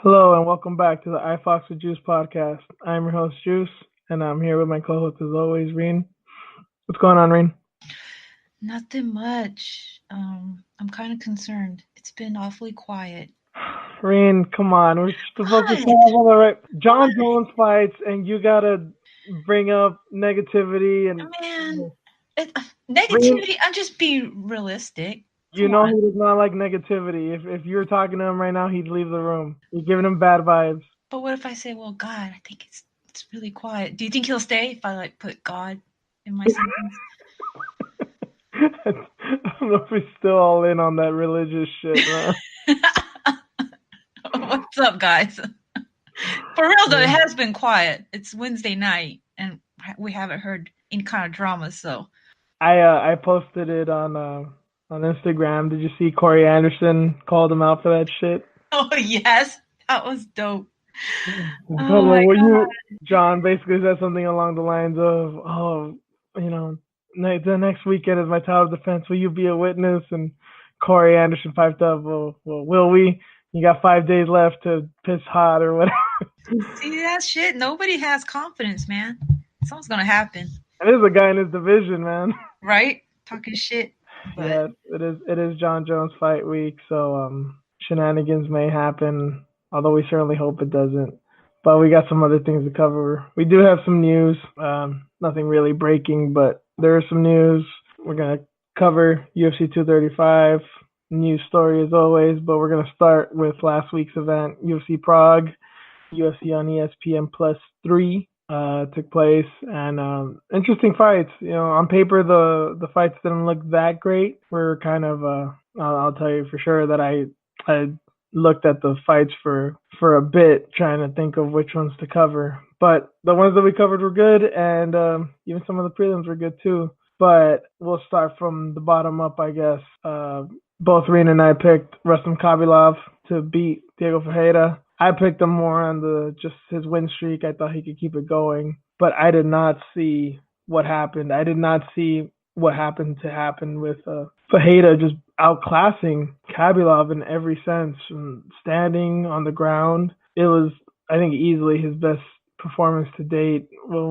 Hello and welcome back to the iFox with Juice podcast. I'm your host Juice, and I'm here with my co-host as always, Reen. What's going on, Reen? Nothing much. I'm kind of concerned. It's been awfully quiet. Reen, come on, we're supposed to talk What? about the right What? John Jones fights, and you gotta bring up negativity and Man, it, Reen. negativity. I'm just being realistic. You Come know on. he does not like negativity. If you were talking to him right now, he'd leave the room. You're giving him bad vibes. But what if I say, well, God, I think it's really quiet. Do you think he'll stay if I like put God in my sentence? I don't know if he's still all in on that religious shit, man. What's up, guys? For real though, it Yeah. has been quiet. It's Wednesday night, and we haven't heard any kind of drama. So, I posted it on Instagram. Did you see Corey Anderson called him out for that shit? oh yes, that was dope. So Oh my what God. you John basically said something along the lines of, "Oh, you know, the next weekend is my title defense. Will you be a witness?" And Corey Anderson piped up, "Well, will we? You got 5 days left to piss hot or whatever." See that shit? Nobody has confidence, man. Something's gonna happen, And there's a guy in his division, man. right? Talking shit, but Yes, it is John Jones fight week, so shenanigans may happen, although we certainly hope it doesn't. But we got some other things to cover. We do have some news. Nothing really breaking, but there is some news. We're gonna cover UFC 235 news story as always, but we're gonna start with last week's event, UFC Prague. UFC on ESPN Plus 3 took place, and interesting fights. You know, on paper the fights didn't look that great. We're kind of I'll tell you for sure that I looked at the fights for a bit, trying to think of which ones to cover. But the ones that we covered were good, and even some of the prelims were good too. But we'll start from the bottom up, I guess. Both Reen and I picked Rustam Khabilov to beat Diego Ferreira. I picked him more on the just his win streak. I thought he could keep it going, but I did not see what happened. I did not see what happened to happen with Ferreira just outclassing Khabilov in every sense, from standing on the ground. It was, I think, easily his best performance to date. Well,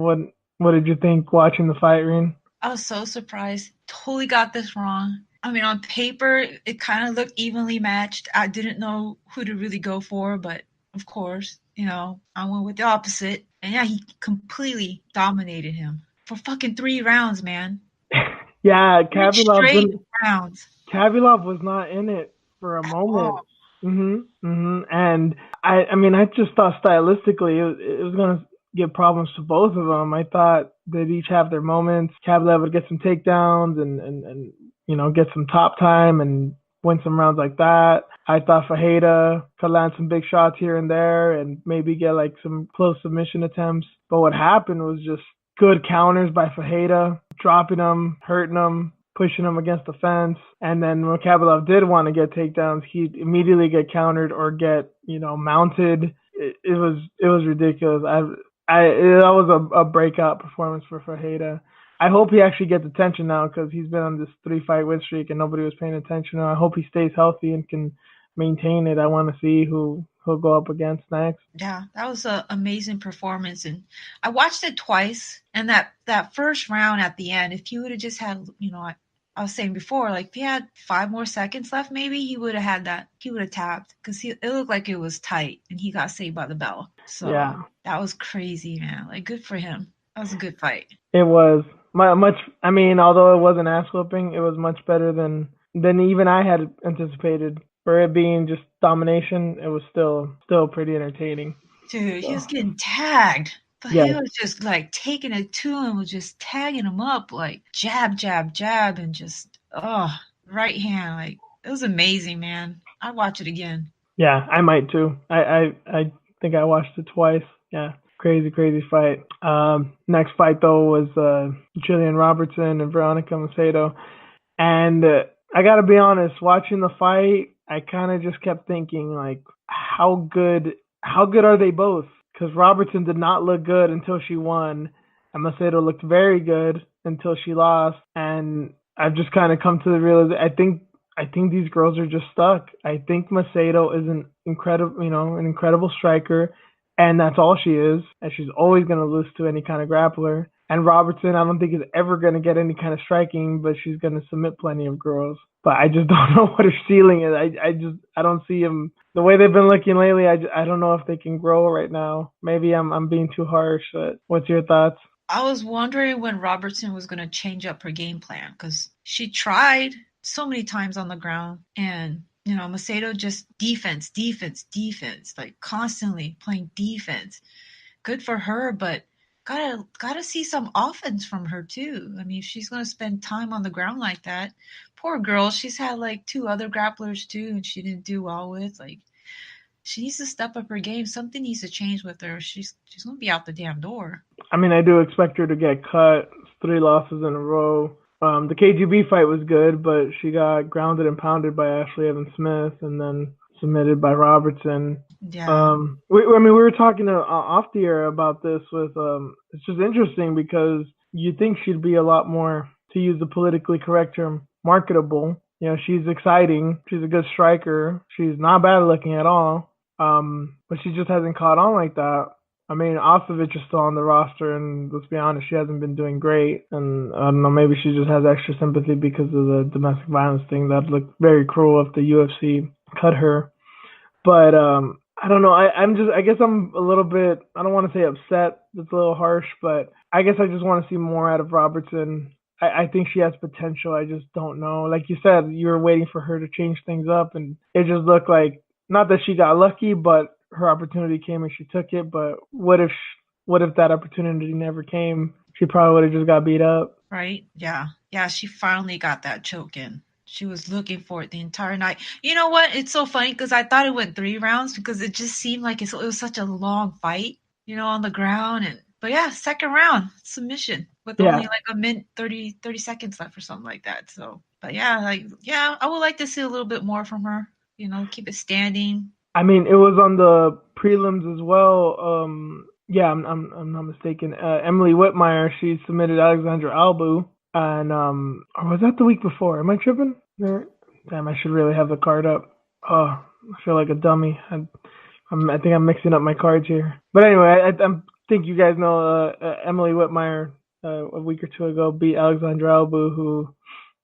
what did you think watching the fight, Reen? I was so surprised. Totally got this wrong. I mean, on paper, it kind of looked evenly matched. I didn't know who to really go for, but of course, I went with the opposite. And yeah, he completely dominated him for fucking 3 rounds, man. Yeah, Three Khabilov straight didn't. rounds. Khabilov was not in it for a Oh, moment. And I mean, I just thought stylistically it was gonna give problems to both of them. I thought they'd each have their moments. Khabilov would get some takedowns and get some top time and win some rounds like that. I thought Fajeda could land some big shots here and there and maybe get like some close submission attempts. But what happened was just good counters by Fajeda, dropping him, hurting him, pushing him against the fence. And then when Kabilov did want to get takedowns, he'd immediately get countered or get, mounted. It was ridiculous. That was a breakout performance for Fajeda. I hope he actually gets attention now because he's been on this 3 fight win streak and nobody was paying attention. I hope he stays healthy and can maintain it. I want to see who he'll go up against next. yeah, that was an amazing performance, and I watched it twice. And that first round at the end, if he would have just had, I was saying before, like if he had 5 more seconds left, maybe he would have had that. He would have tapped because it looked like it was tight, and he got saved by the bell. So Yeah, that was crazy, man. Like good for him. That was a good fight. it was much. I mean, although it was an ass whooping, it was much better than even I had anticipated. For it being just domination, it was still pretty entertaining. Dude, he So was getting tagged. But yeah, he was just like taking it to him, was just tagging him up, like jab, jab, jab, and just right hand. Like it was amazing, man. I'd watch it again. yeah, I might too. I think I watched it twice. Yeah, crazy fight. Next fight though was Jillian Robertson and Veronica Macedo, and I gotta be honest, watching the fight, I kind of just kept thinking like, how good are they both? Because Robertson did not look good until she won, and Macedo looked very good until she lost, and I've just kind of come to the realization. I think these girls are just stuck. I think Macedo is an incredible striker, and that's all she is. And she's always going to lose to any kind of grappler. And Robertson, I don't think is ever going to get any kind of striking, but she's going to submit plenty of girls. But I just don't know what her ceiling is. I don't see him the way they've been looking lately. I don't know if they can grow right now. Maybe I'm being too harsh. But what's your thoughts? I was wondering when Robertson was going to change up her game plan because she tried so many times on the ground, and Macedo just defense, defense, defense, like constantly playing defense. Good for her, but gotta see some offense from her too. I mean, if she's gonna spend time on the ground like that, poor girl. She's had like two other grapplers too, and she didn't do well with. Like, she needs to step up her game. Something needs to change with her. She's gonna be out the damn door. I mean, I do expect her to get cut. 3 losses in a row. The KGB fight was good, but she got grounded and pounded by Ashley Evans Smith and then submitted by Robertson. Yeah. We were talking off the air about this with, it's just interesting because you think she'd be a lot more, to use the politically correct term, marketable. She's exciting. She's a good striker. She's not bad looking at all. But she just hasn't caught on like that. I mean, Ostovich is still on the roster, and let's be honest, she hasn't been doing great. And I don't know, maybe she just has extra sympathy because of the domestic violence thing. That looked very cruel if the UFC cut her. But I don't know. I guess I'm a little bit, I don't want to say upset. It's a little harsh, but I guess I just want to see more out of Robertson. I think she has potential. I just don't know. Like you said, you were waiting for her to change things up, and it just looked like, not that she got lucky, but her opportunity came and she took it. But what if that opportunity never came? She probably would have just got beat up. Right? Yeah. Yeah, she finally got that choke in. She was looking for it the entire night. You know what? It's so funny because I thought it went 3 rounds because it just seemed like it was such a long fight, on the ground. But yeah, second round submission with Yeah. only like a minute 30 seconds left or something like that. So, but yeah, I would like to see a little bit more from her. Keep it standing. I mean, it was on the prelims as well. Yeah, I'm not mistaken. Emily Whitmire, she submitted Alexandra Albu, and or was that the week before? Am I tripping? Damn, I should really have the card up. Oh, I feel like a dummy. I think I'm mixing up my cards here. But anyway, I think you guys know Emily Whitmire a week or two ago beat Alexandra Albu, who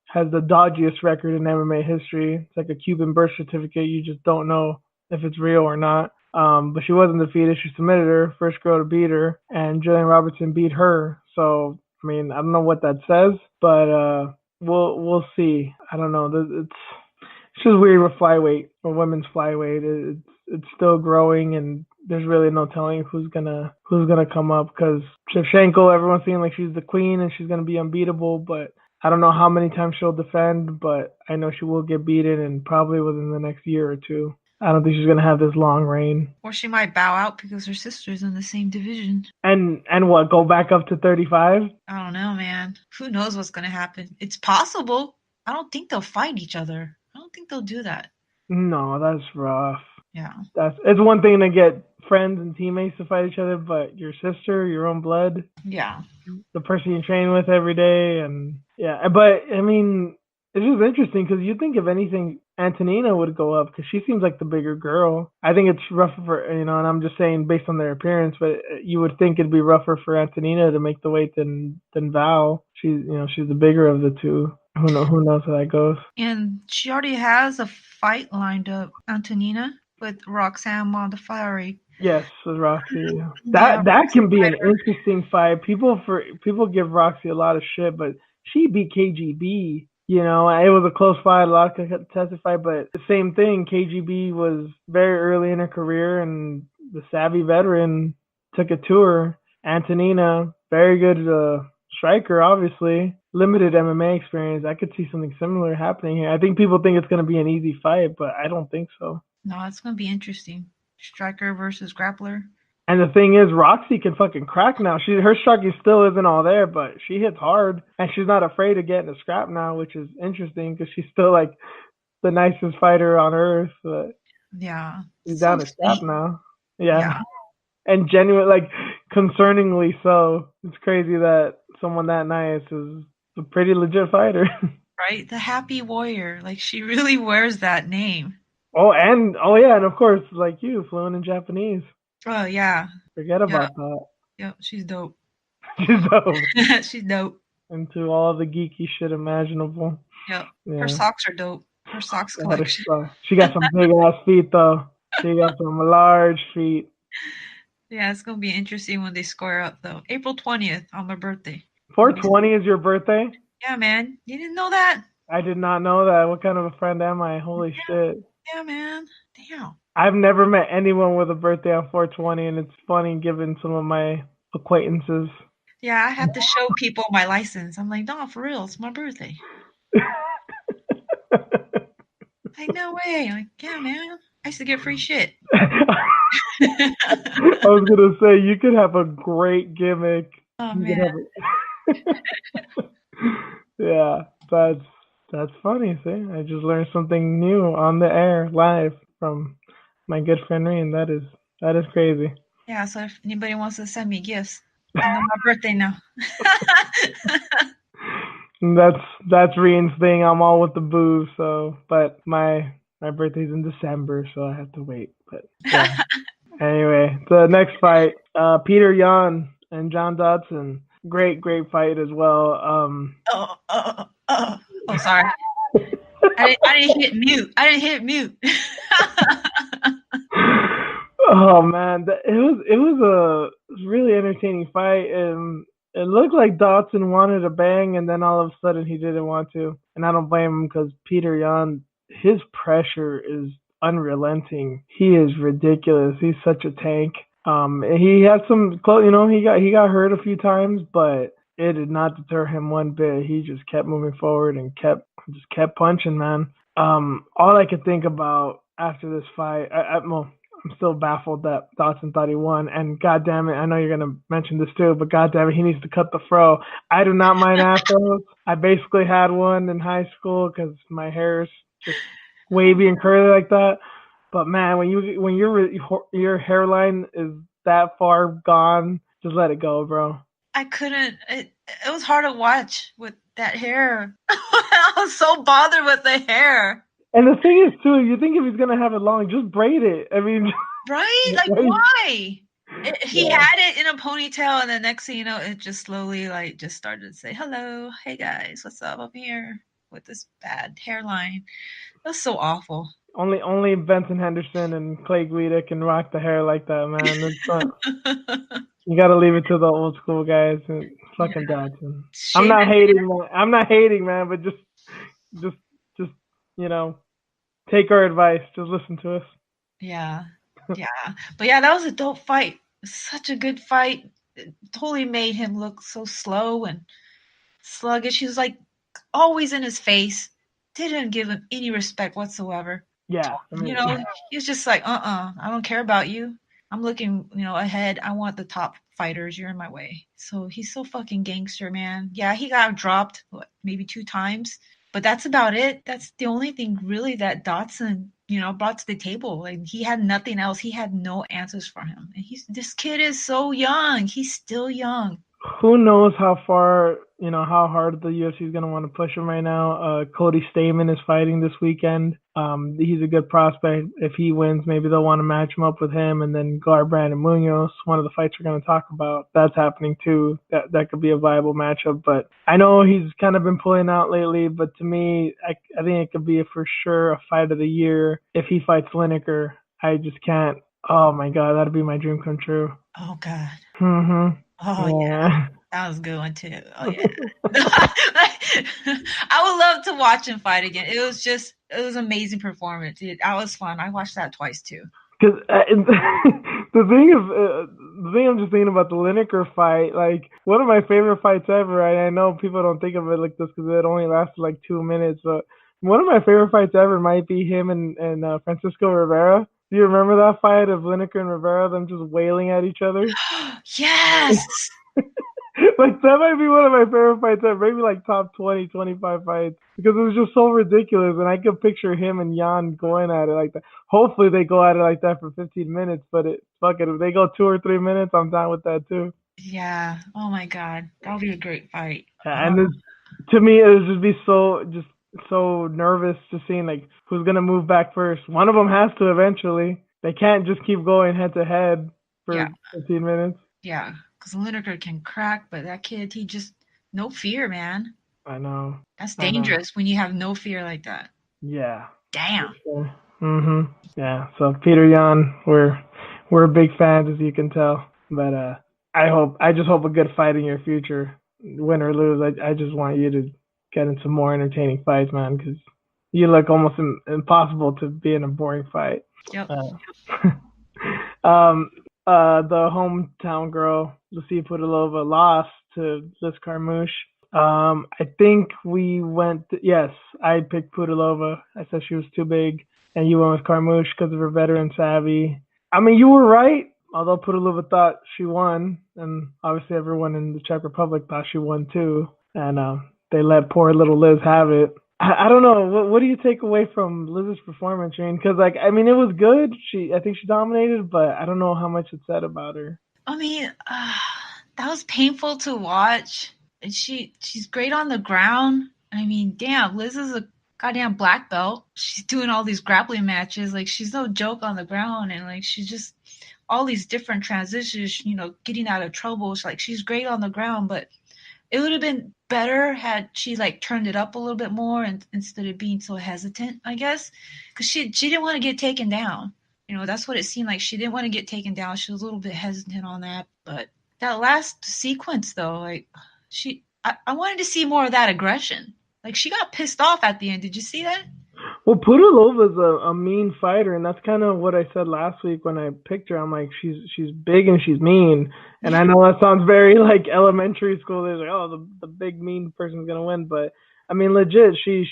has the dodgiest record in MMA history. It's like a Cuban birth certificate. You just don't know if it's real or not. But she wasn't defeated. She submitted her, first girl to beat her, and Jillian Robertson beat her. So, I mean, I don't know what that says, but we'll see. I don't know. It's just weird with flyweight or women's flyweight. It's still growing, and there's really no telling who's gonna come up, because Shevchenko, everyone's saying like she's the queen and she's gonna be unbeatable, but I don't know how many times she'll defend, but I know she will get beaten, and probably within the next year or two. I don't think she's gonna have this long reign. Or she might bow out because her sister's in the same division. And what, go back up to 35? I don't know, man. Who knows what's gonna happen? It's possible. I don't think they'll fight each other. I don't think they'll do that. No, that's rough. Yeah. It's one thing to get friends and teammates to fight each other, but your sister, your own blood, Yeah. the person you train with every day, and yeah. But I mean, it's just interesting because you think if anything, Antonina would go up because she seems like the bigger girl. I think it's rougher for, and I'm just saying based on their appearance, but you would think it'd be rougher for Antonina to make the weight than Val. She's the bigger of the two. Who knows how that goes? And she already has a fight lined up, Antonina, with Roxanne Modafferi. Yes, with Roxy. That can be an interesting fight. People give Roxy a lot of shit, but she beat KGB. It was a close fight, a lot of contested fight, but the same thing. KGB was very early in her career, and the savvy veteran took it to her. Antonina, very good striker, obviously. Limited MMA experience. I could see something similar happening here. I think people think it's going to be an easy fight, but I don't think so. No, it's going to be interesting. Striker versus grappler. And the thing is, Roxy can fucking crack now. Her striking still isn't all there, but she hits hard, and she's not afraid to get in a scrap now, which is interesting because she's still like the nicest fighter on earth. But yeah, she's down to scrap now. Yeah, and genuine, like concerningly so. It's crazy that someone that nice is a pretty legit fighter. right? The Happy Warrior. Like she really wears that name. Yeah, and of course, like you, fluent in Japanese. Oh yeah. Forget Yeah. about that. Yep. She's dope. She's dope. She's dope. Into all the geeky shit imaginable. Yep. Her Yeah. socks are dope. Her socks That is, collection. she got some big ass feet though. She got some large feet. Yeah, it's gonna be interesting when they square up though. April 20th on my birthday. Gonna be 420 is your birthday? Yeah, man. You didn't know that? I did not know that. What kind of a friend am I? Holy shit. Yeah, man. Damn. I've never met anyone with a birthday on 420, and it's funny given some of my acquaintances. Yeah, I have to show people my license. I'm like, no, for real, it's my birthday. Like, no way. I'm like, yeah, man. I used to get free shit. I was gonna say you could have a great gimmick. Oh You could man. have yeah, that's funny. See, I just learned something new on the air live from my good friend Reen. That is crazy. Yeah, so if anybody wants to send me gifts, they know my birthday now. That's Reen's thing. I'm all with the booze, so but my birthday's in December, so I have to wait. But yeah. Anyway, the next fight, Peter Yan and John Dodson. Great fight as well. Oh, sorry. I didn't hit mute. I didn't hit mute. Oh man, it was a really entertaining fight, and it looked like Dodson wanted to bang, and then all of a sudden he didn't want to, and I don't blame him because Peter Yan, his pressure is unrelenting. He is ridiculous. He's such a tank. He had some, he got hurt a few times, but it did not deter him one bit. He just kept moving forward and kept punching, man. All I could think about after this fight, well, I'm still baffled that Dodson thought he won. And God damn it, I know you're gonna mention this too, but God damn it, he needs to cut the fro. I do not mind afros. I basically had one in high school because my hair is just wavy and curly like that. But man, when your hairline is that far gone, just let it go, bro. I couldn't. It was hard to watch with that hair. I was so bothered with the hair. And the thing is, too, you think if he's gonna have it long, just braid it. I mean, Right? Like, why? He yeah. had it in a ponytail, and the next thing you know, it just slowly, like, just started to say, hello, hey guys, what's up? I'm here with this bad hairline. That's so awful. Only Benson Henderson and Clay Guida can rock the hair like that, man. It's not, you gotta leave it to the old school guys and fucking Yeah. Dodson. I'm Shave not it. hating, man. I'm not hating, man. But just, just you know, take our advice. Just listen to us. Yeah. Yeah. But yeah, that was a dope fight. Such a good fight. It totally made him look so slow and sluggish. He was like always in his face. Didn't give him any respect whatsoever. Yeah, I You mean, know, he was just like, I don't care about you. I'm looking, ahead. I want the top fighters. You're in my way. So he's so fucking gangster, man. Yeah, he got dropped, maybe 2 times, but that's about it. That's the only thing really that Dotson, brought to the table. Like he had nothing else. He had no answers for him. And this kid is so young. He's still young. who knows how far, how hard the UFC is going to want to push him right now. Cody Stamen is fighting this weekend. He's a good prospect. If he wins, maybe they'll want to match him up with him. And then Garbrandt and Munoz, one of the fights we're going to talk about, that's happening too. That could be a viable matchup. But I know he's kind of been pulling out lately. But to me, I think it could be for sure a fight of the year if he fights Lineker. I just can't. Oh my God, that'd be my dream come true. Oh God. Mm-hmm. Oh yeah. Yeah. That was a good one too. Oh yeah. I would love to watch him fight again. It was an amazing performance. That was fun. I watched that twice too. Because the thing I'm just thinking about the Lineker fight, like one of my favorite fights ever. I know people don't think of it like this because it only lasted like 2 minutes, but one of my favorite fights ever might be him and Francisco Rivera. Do you remember that fight of Lineker and Rivera, them just wailing at each other? Yes. Like that might be one of my favorite fights ever, maybe like top 20, 25 fights because it was just so ridiculous, and I could picture him and Jan going at it like that. Hopefully they go at it like that for 15 minutes, but fuck it, if they go 2 or 3 minutes, I'm down with that too. Yeah. Oh my God. That would be a great fight. And To me, it would just be so nervous just seeing like who's gonna move back first. One of them has to eventually. They can't just keep going head to head Yeah, for 15 minutes. yeah. Because Lineker can crack, but that kid, he just no fear, man. I know. That's I know. dangerous when you have no fear like that. Yeah. For Damn. sure. Yeah. So Peter Yan, we're big fans as you can tell. But I just hope a good fight in your future, win or lose. I just want you to get in some more entertaining fights, man, because you look almost impossible to be in a boring fight. Yep. Uh, um, the hometown girl, Lucia Pudilova, lost to Liz Carmouche. I think we went. Yes, I picked Pudilova. I said she was too big, and you went with Carmouche because of her veteran savvy. I mean, you were right. Although Pudilova thought she won, and obviously everyone in the Czech Republic thought she won too, and they let poor little Liz have it. I don't know. What do you take away from Liz's performance, Shane? Because like, I mean, it was good. I think she dominated, but I don't know how much it said about her. I mean, that was painful to watch. And she's great on the ground. I mean, damn, Liz is a goddamn black belt. She's doing all these grappling matches. Like she's no joke on the ground, and like she's just all these different transitions. Getting out of trouble. She's great on the ground, but it would have been better had she like turned it up a little bit more and instead of being so hesitant, I guess, because she didn't want to get taken down. That's what it seemed like. She didn't want to get taken down. She was a little bit hesitant on that. But that last sequence, though, like I wanted to see more of that aggression. Like she got pissed off at the end. Did you see that? Well, Pudilova's a mean fighter, and that's kind of what I said last week when I picked her. I'm like, she's big and she's mean, and I know that sounds very like elementary school. There's like, oh, the big mean person's gonna win, but I mean, legit, she's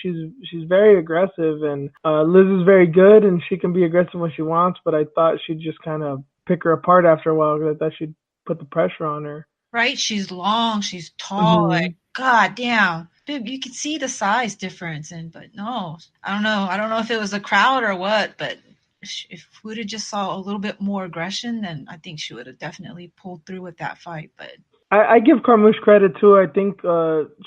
very aggressive, and Liz is very good, and she can be aggressive when she wants. But I thought she'd just kind of pick her apart after a while because I thought she'd put the pressure on her. Right? She's long. She's tall. Hmm. Like god damn. Babe, you could see the size difference, but no, I don't know. I don't know if it was the crowd or what, but if we would have just saw a little bit more aggression, then I think she would have definitely pulled through with that fight. But I give Carmouche credit too. I think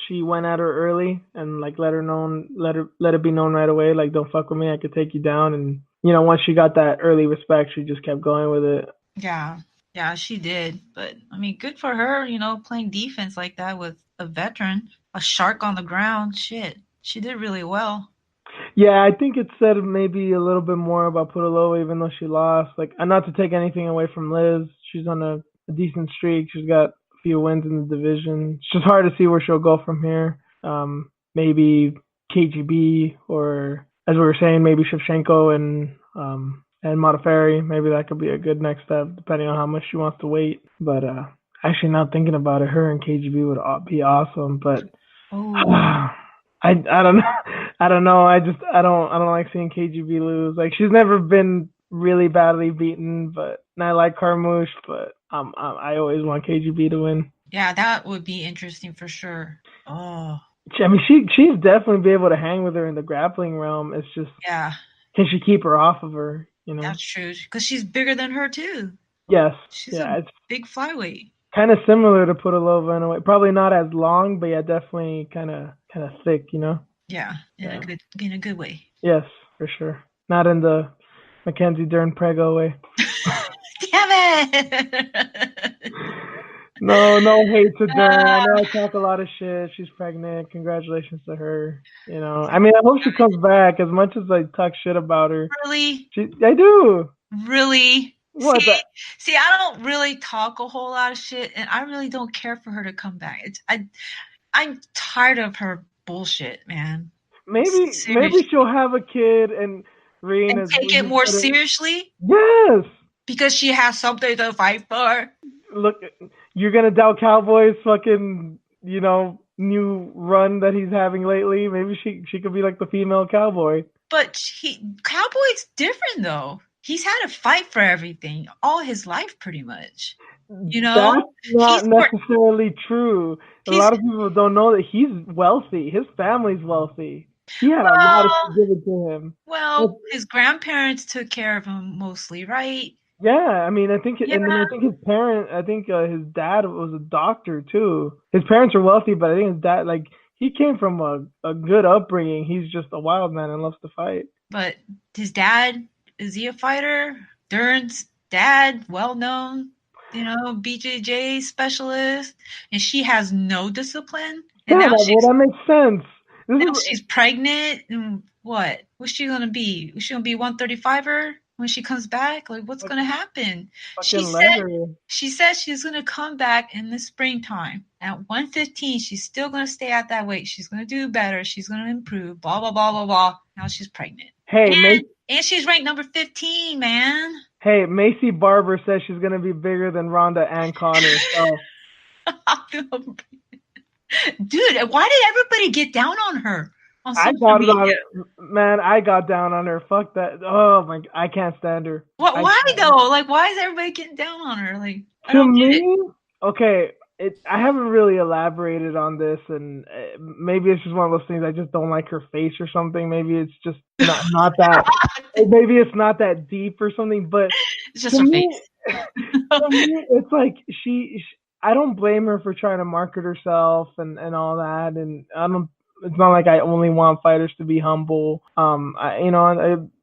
she went at her early and like let it be known right away. Like, don't fuck with me. I could take you down. And once she got that early respect, she just kept going with it. yeah, yeah, she did. But I mean, good for her. Playing defense like that with a veteran, a shark on the ground. Shit, she did really well. Yeah, I think it said maybe a little bit more about Pudilova, even though she lost. Like, and not to take anything away from Liz, she's on a decent streak. She's got a few wins in the division. It's just hard to see where she'll go from here. Maybe KGB or, as we were saying, maybe Shevchenko and Modafferi. Maybe that could be a good next step, depending on how much she wants to wait. But actually, not thinking about it, her and KGB would be awesome. But Oh, I don't know. I don't know. I don't like seeing KGB lose. Like she's never been really badly beaten, and I like Carmouche, but I always want KGB to win. yeah, that would be interesting for sure. Oh, I mean, she's definitely be able to hang with her in the grappling realm. It's just, yeah, can she keep her off of her? that's true. Because she's bigger than her too. Yes. She's Yeah. a It's big flyweight. kind of similar to Pudilova in a way. Probably not as long, but yeah, definitely kind of thick. Yeah, Yeah. in a good way. Yes, for sure. Not in the Mackenzie Dern Prego way. Damn it! No, no hate to Dern. I know I talk a lot of shit. She's pregnant. Congratulations to her. I mean, I hope she comes back. As much as I talk shit about her, Really? I do. Really? What? See, I don't really talk a whole lot of shit, and I really don't care for her to come back. I'm tired of her bullshit, man. Maybe Seriously. she'll have a kid and Reen, And as take we it just more put it. seriously Yes. because she has something to fight for. Look, you're gonna doubt Cowboys' fucking new run that he's having lately. Maybe she could be like the female cowboy. But Cowboy's different though. He's had to fight for everything all his life, pretty much. That's not He's more. necessarily true. A He's lot of people don't know that he's wealthy. His family's wealthy. He had a lot of well, shit given to him. his grandparents took care of him mostly, right? Yeah, I mean, I think, Yeah. and then I think his dad was a doctor too. His parents are wealthy, but I think his dad, like, he came from a good upbringing. He's just a wild man and loves to fight. But his dad, is he a fighter? Dern's dad, well known, BJJ specialist, and she has no discipline. And Yeah, that makes sense. This now is she's pregnant. And what? What's she gonna be? Is she gonna be 135er when she comes back? Like, what's gonna happen? fucking leather. She said she's gonna come back in the springtime at 115. She's still gonna stay at that weight. She's gonna do better. She's gonna improve. Blah blah blah blah blah. Now she's pregnant. Hey, and she's ranked number 15, man. Hey, Macy Barber says she's gonna be bigger than Ronda and Connor. So. Dude, why did everybody get down on her? I got down on her. Fuck that. Oh my, I can't stand her. Why though? Like, why is everybody getting down on her? Like, to me, okay, I haven't really elaborated on this, and maybe it's just one of those things. I just don't like her face or something. Maybe it's just not that. Maybe it's not that deep or something. But it's just her face. To me, it's like I don't blame her for trying to market herself and all that, and it's not like I only want fighters to be humble.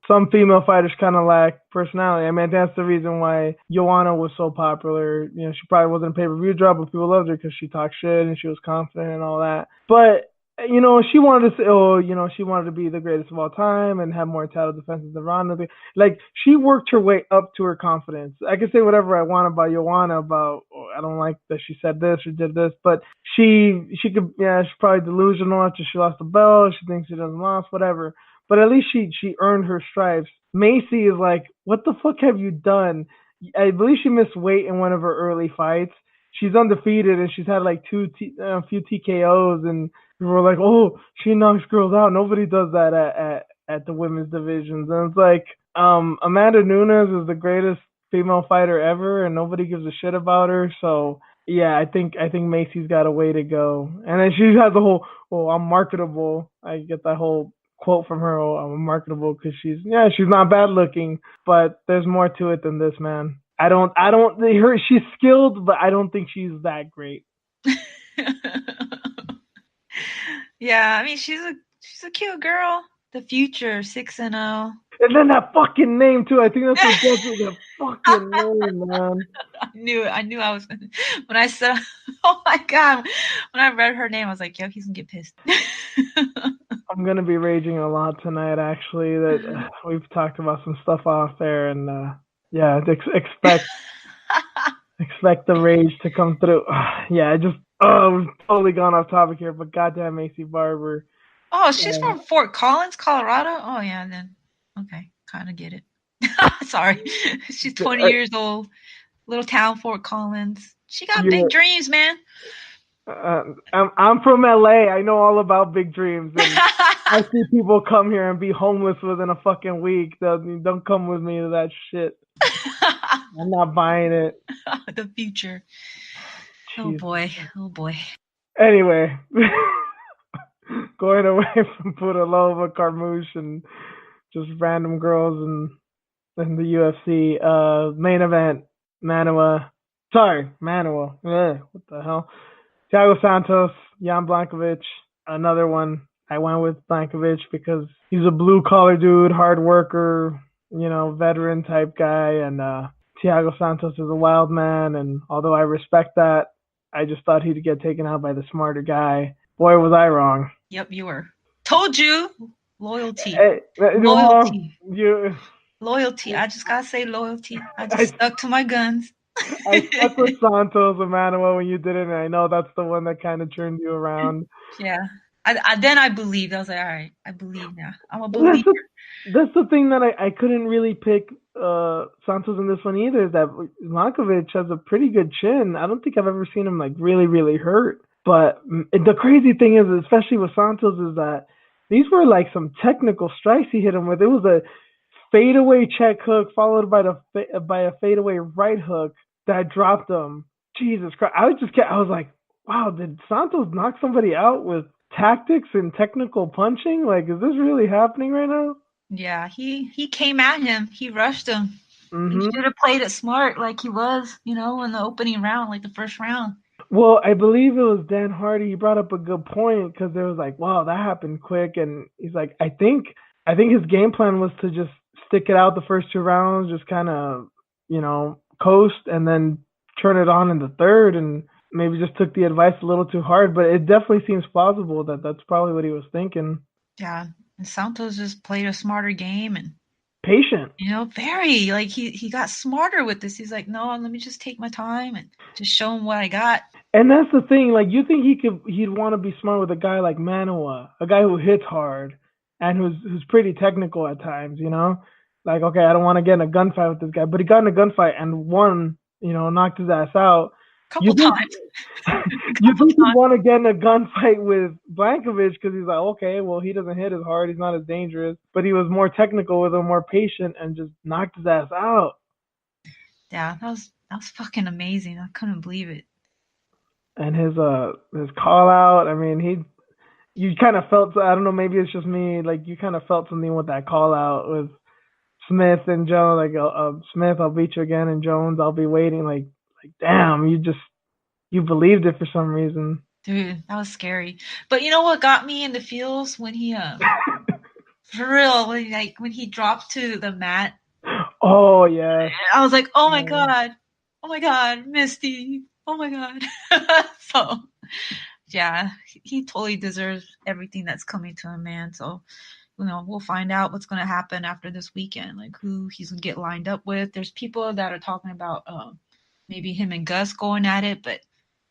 Some female fighters kind of lack personality. I mean, that's the reason why Joanna was so popular. She probably wasn't a pay-per-view draw, but people loved her because she talked shit and she was confident and all that. But she wanted to say, she wanted to be the greatest of all time and have more title defenses than Ronda. Like, she worked her way up to her confidence. I can say whatever I want about Joanna, I don't like that she said this or did this, but she's probably delusional after she lost the belt. She thinks she doesn't lost, whatever. But at least she earned her stripes. Macy is like, what the fuck have you done? I believe she missed weight in one of her early fights. She's undefeated and she's had like a few TKOs, and people were like, oh, she knocks girls out. Nobody does that at the women's divisions. And it's like, Amanda Nunes is the greatest female fighter ever, and nobody gives a shit about her. So yeah, I think Macy's got a way to go. And then she has the whole, I'm marketable. I get that whole quote from her, I'm marketable, because she's not bad looking, but there's more to it than this, man. She's skilled, but I don't think she's that great. Yeah, I mean, she's a cute girl. The future, 6-0. And then that fucking name too. I think that's what gets me, the fucking name, man. I knew I was when I said, oh my god, when I read her name, I was like, yo, he's gonna get pissed. I'm gonna be raging a lot tonight. Actually, that we've talked about some stuff off there, and expect the rage to come through. We've totally gone off topic here, but goddamn Macy Barber. Oh, she's from Fort Collins, Colorado? Oh, yeah, then. Okay, kind of get it. Sorry. She's 20 years old. Little town, Fort Collins. She got big dreams, man. I'm from LA. I know all about big dreams. And I see people come here and be homeless within a fucking week. Don't come with me to that shit. I'm not buying it. The future. Jeez. Oh boy. Anyway, going away from Pudilova, Carmouche, and just random girls in the UFC. Main event, Manuel. What the hell? Thiago Santos, Jan Blachowicz. Another one. I went with Blachowicz because he's a blue-collar dude, hard worker, veteran type guy. And Thiago Santos is a wild man. And although I respect that, I just thought he'd get taken out by the smarter guy. Boy, was I wrong. Yep, you were. Told you. Loyalty. Loyalty. I just gotta say loyalty. I just stuck to my guns. I stuck with Santos, Emmanuel, when you did it, and I know that's the one that kind of turned you around. Yeah. I believed. I was like, all right, I believe now. I'm a believer. That's the thing that I couldn't really pick Santos in this one either, is that Blachowicz has a pretty good chin. I don't think I've ever seen him like really, really hurt. But the crazy thing is, especially with Santos, is that these were like some technical strikes he hit him with. It was a fadeaway check hook followed by a fadeaway right hook that dropped him. Jesus Christ. I was like, wow, did Santos knock somebody out with tactics and technical punching? Like, is this really happening right now? Yeah, he came at him. He rushed him. Mm-hmm. He should have played it smart like he was, in the opening round, like the first round. Well, I believe it was Dan Hardy. He brought up a good point because there was like, wow, that happened quick, and he's like, I think his game plan was to just stick it out the first two rounds, just kind of, coast, and then turn it on in the third, and maybe just took the advice a little too hard. But it definitely seems plausible that that's probably what he was thinking. Yeah, and Santos just played a smarter game, and Patient. very like he got smarter with this. He's like, no, let me just take my time and just show him what I got. And that's the thing. Like, you think he'd want to be smart with a guy like Manoa, a guy who hits hard and who's pretty technical at times. Like, okay, I don't want to get in a gunfight with this guy, but he got in a gunfight and won. Knocked his ass out. You Couple think times, a you couple think he'd times. want to get in a gunfight with Blankovich because he's like, okay, well, he doesn't hit as hard, he's not as dangerous, but he was more technical with him, more patient, and just knocked his ass out. Yeah, that was fucking amazing. I couldn't believe it. And his call out, I mean, you kind of felt, I don't know, maybe it's just me, like you kind of felt something with that call out with Smith and Jones, like Smith, I'll beat you again, and Jones, I'll be waiting. Like damn, you believed it for some reason. Dude, that was scary. But you know what got me in the feels when he for real, when he dropped to the mat. Oh yes, I was like, oh my yeah. god, oh my god, Misty, oh my god. So yeah, he totally deserves everything that's coming to him, man. So we'll find out what's going to happen after this weekend, like who he's going to get lined up with. There's people that are talking about maybe him and Gus going at it, but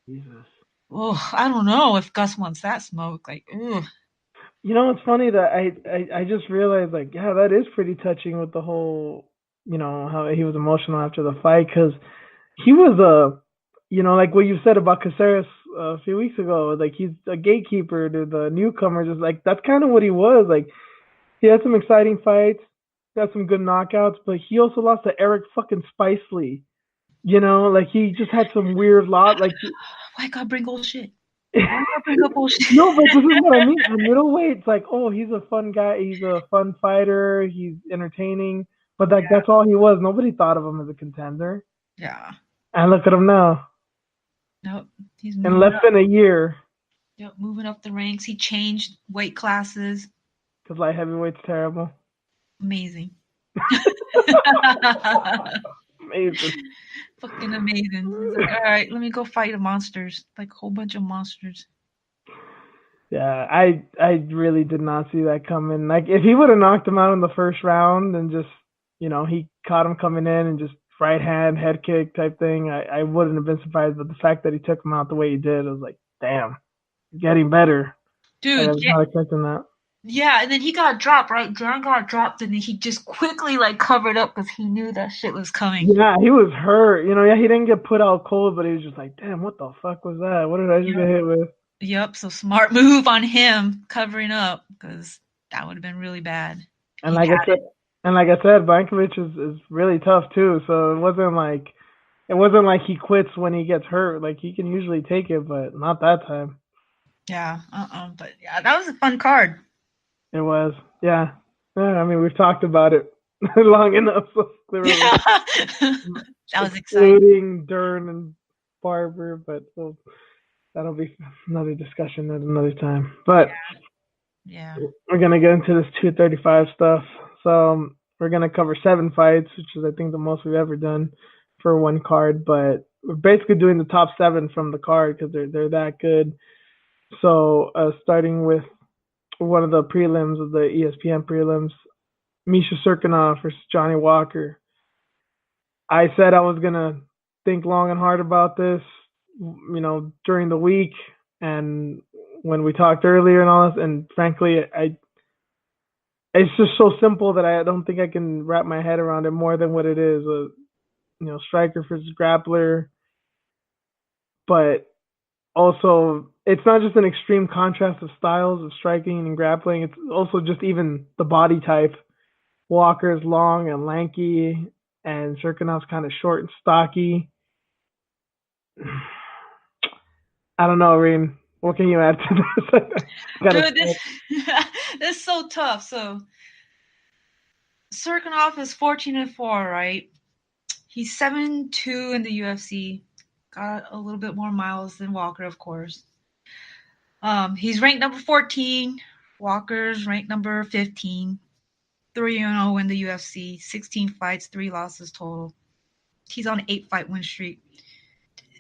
Jesus. oh, I don't know if Gus wants that smoke. Like, ooh, It's funny that I just realized, like, yeah, that is pretty touching with the whole, how he was emotional after the fight, because he was like what you said about Caceres a few weeks ago, like he's a gatekeeper to the newcomers. Just like that's kind of what he was. Like he had some exciting fights, got some good knockouts, but he also lost to Eric fucking Spicely. Like he just had some weird lot. Like why God bring bullshit? Why God bring up bullshit? no, but this is what I mean. At middleweight, it's like, oh, he's a fun guy. He's a fun fighter. He's entertaining. But like that's all he was. Nobody thought of him as a contender. Yeah. And look at him now. Nope. He's In moving less up. than a year, Yep, moving up the ranks. He changed weight classes. because light heavyweight's terrible. Amazing. Amazing. Fucking amazing. He's like, all right, let me go fight the monsters. Like a whole bunch of monsters. Yeah, I really did not see that coming. Like if he would have knocked him out in the first round and just he caught him coming in and just right hand head kick type thing, I wouldn't have been surprised. But the fact that he took him out the way he did, I was like, damn, getting better. Like I Dude, was not expecting that. yeah, and then he got dropped, right? John got dropped, and then he just quickly like covered up because he knew that shit was coming. Yeah, he was hurt. Yeah, he didn't get put out cold, but he was just like, damn, what the fuck was that? What did I just get Yep. hit with? Yep. So smart move on him covering up because that would have been really bad. And He like I had said, it. Blankovich is really tough too. So it wasn't like he quits when he gets hurt. Like he can usually take it, but not that time. Yeah. But yeah, that was a fun card. It was, yeah. Yeah, I mean, we've talked about it long enough, so clearly, That was exciting. excluding Dern and Barber, but that'll be another discussion at another time. But Yeah. we're gonna get into this 235 stuff. So we're gonna cover 7 fights, which is I think the most we've ever done for one card. But we're basically doing the top 7 from the card because they're that good. So starting with one of the prelims of the ESPN prelims, Misha Serkinov versus Johnny Walker. I said I was gonna think long and hard about this, during the week and when we talked earlier and all this. And frankly, it's just so simple that I don't think I can wrap my head around it more than what it is. Striker versus grappler, but also it's not just an extreme contrast of styles of striking and grappling. It's also just even the body type. Walker's long and lanky, and Serkinov's kind of short and stocky. I don't know, Reem. What can you add to this? Gotta Dude, this this is so tough. So Serkinov is 14-4, right? He's 7-2 in the UFC. got a little bit more miles than Walker, of course. He's ranked number 14. Walker's ranked number 15. 3-0 in the UFC, 16 fights, 3 losses total. He's on an 8-fight win streak.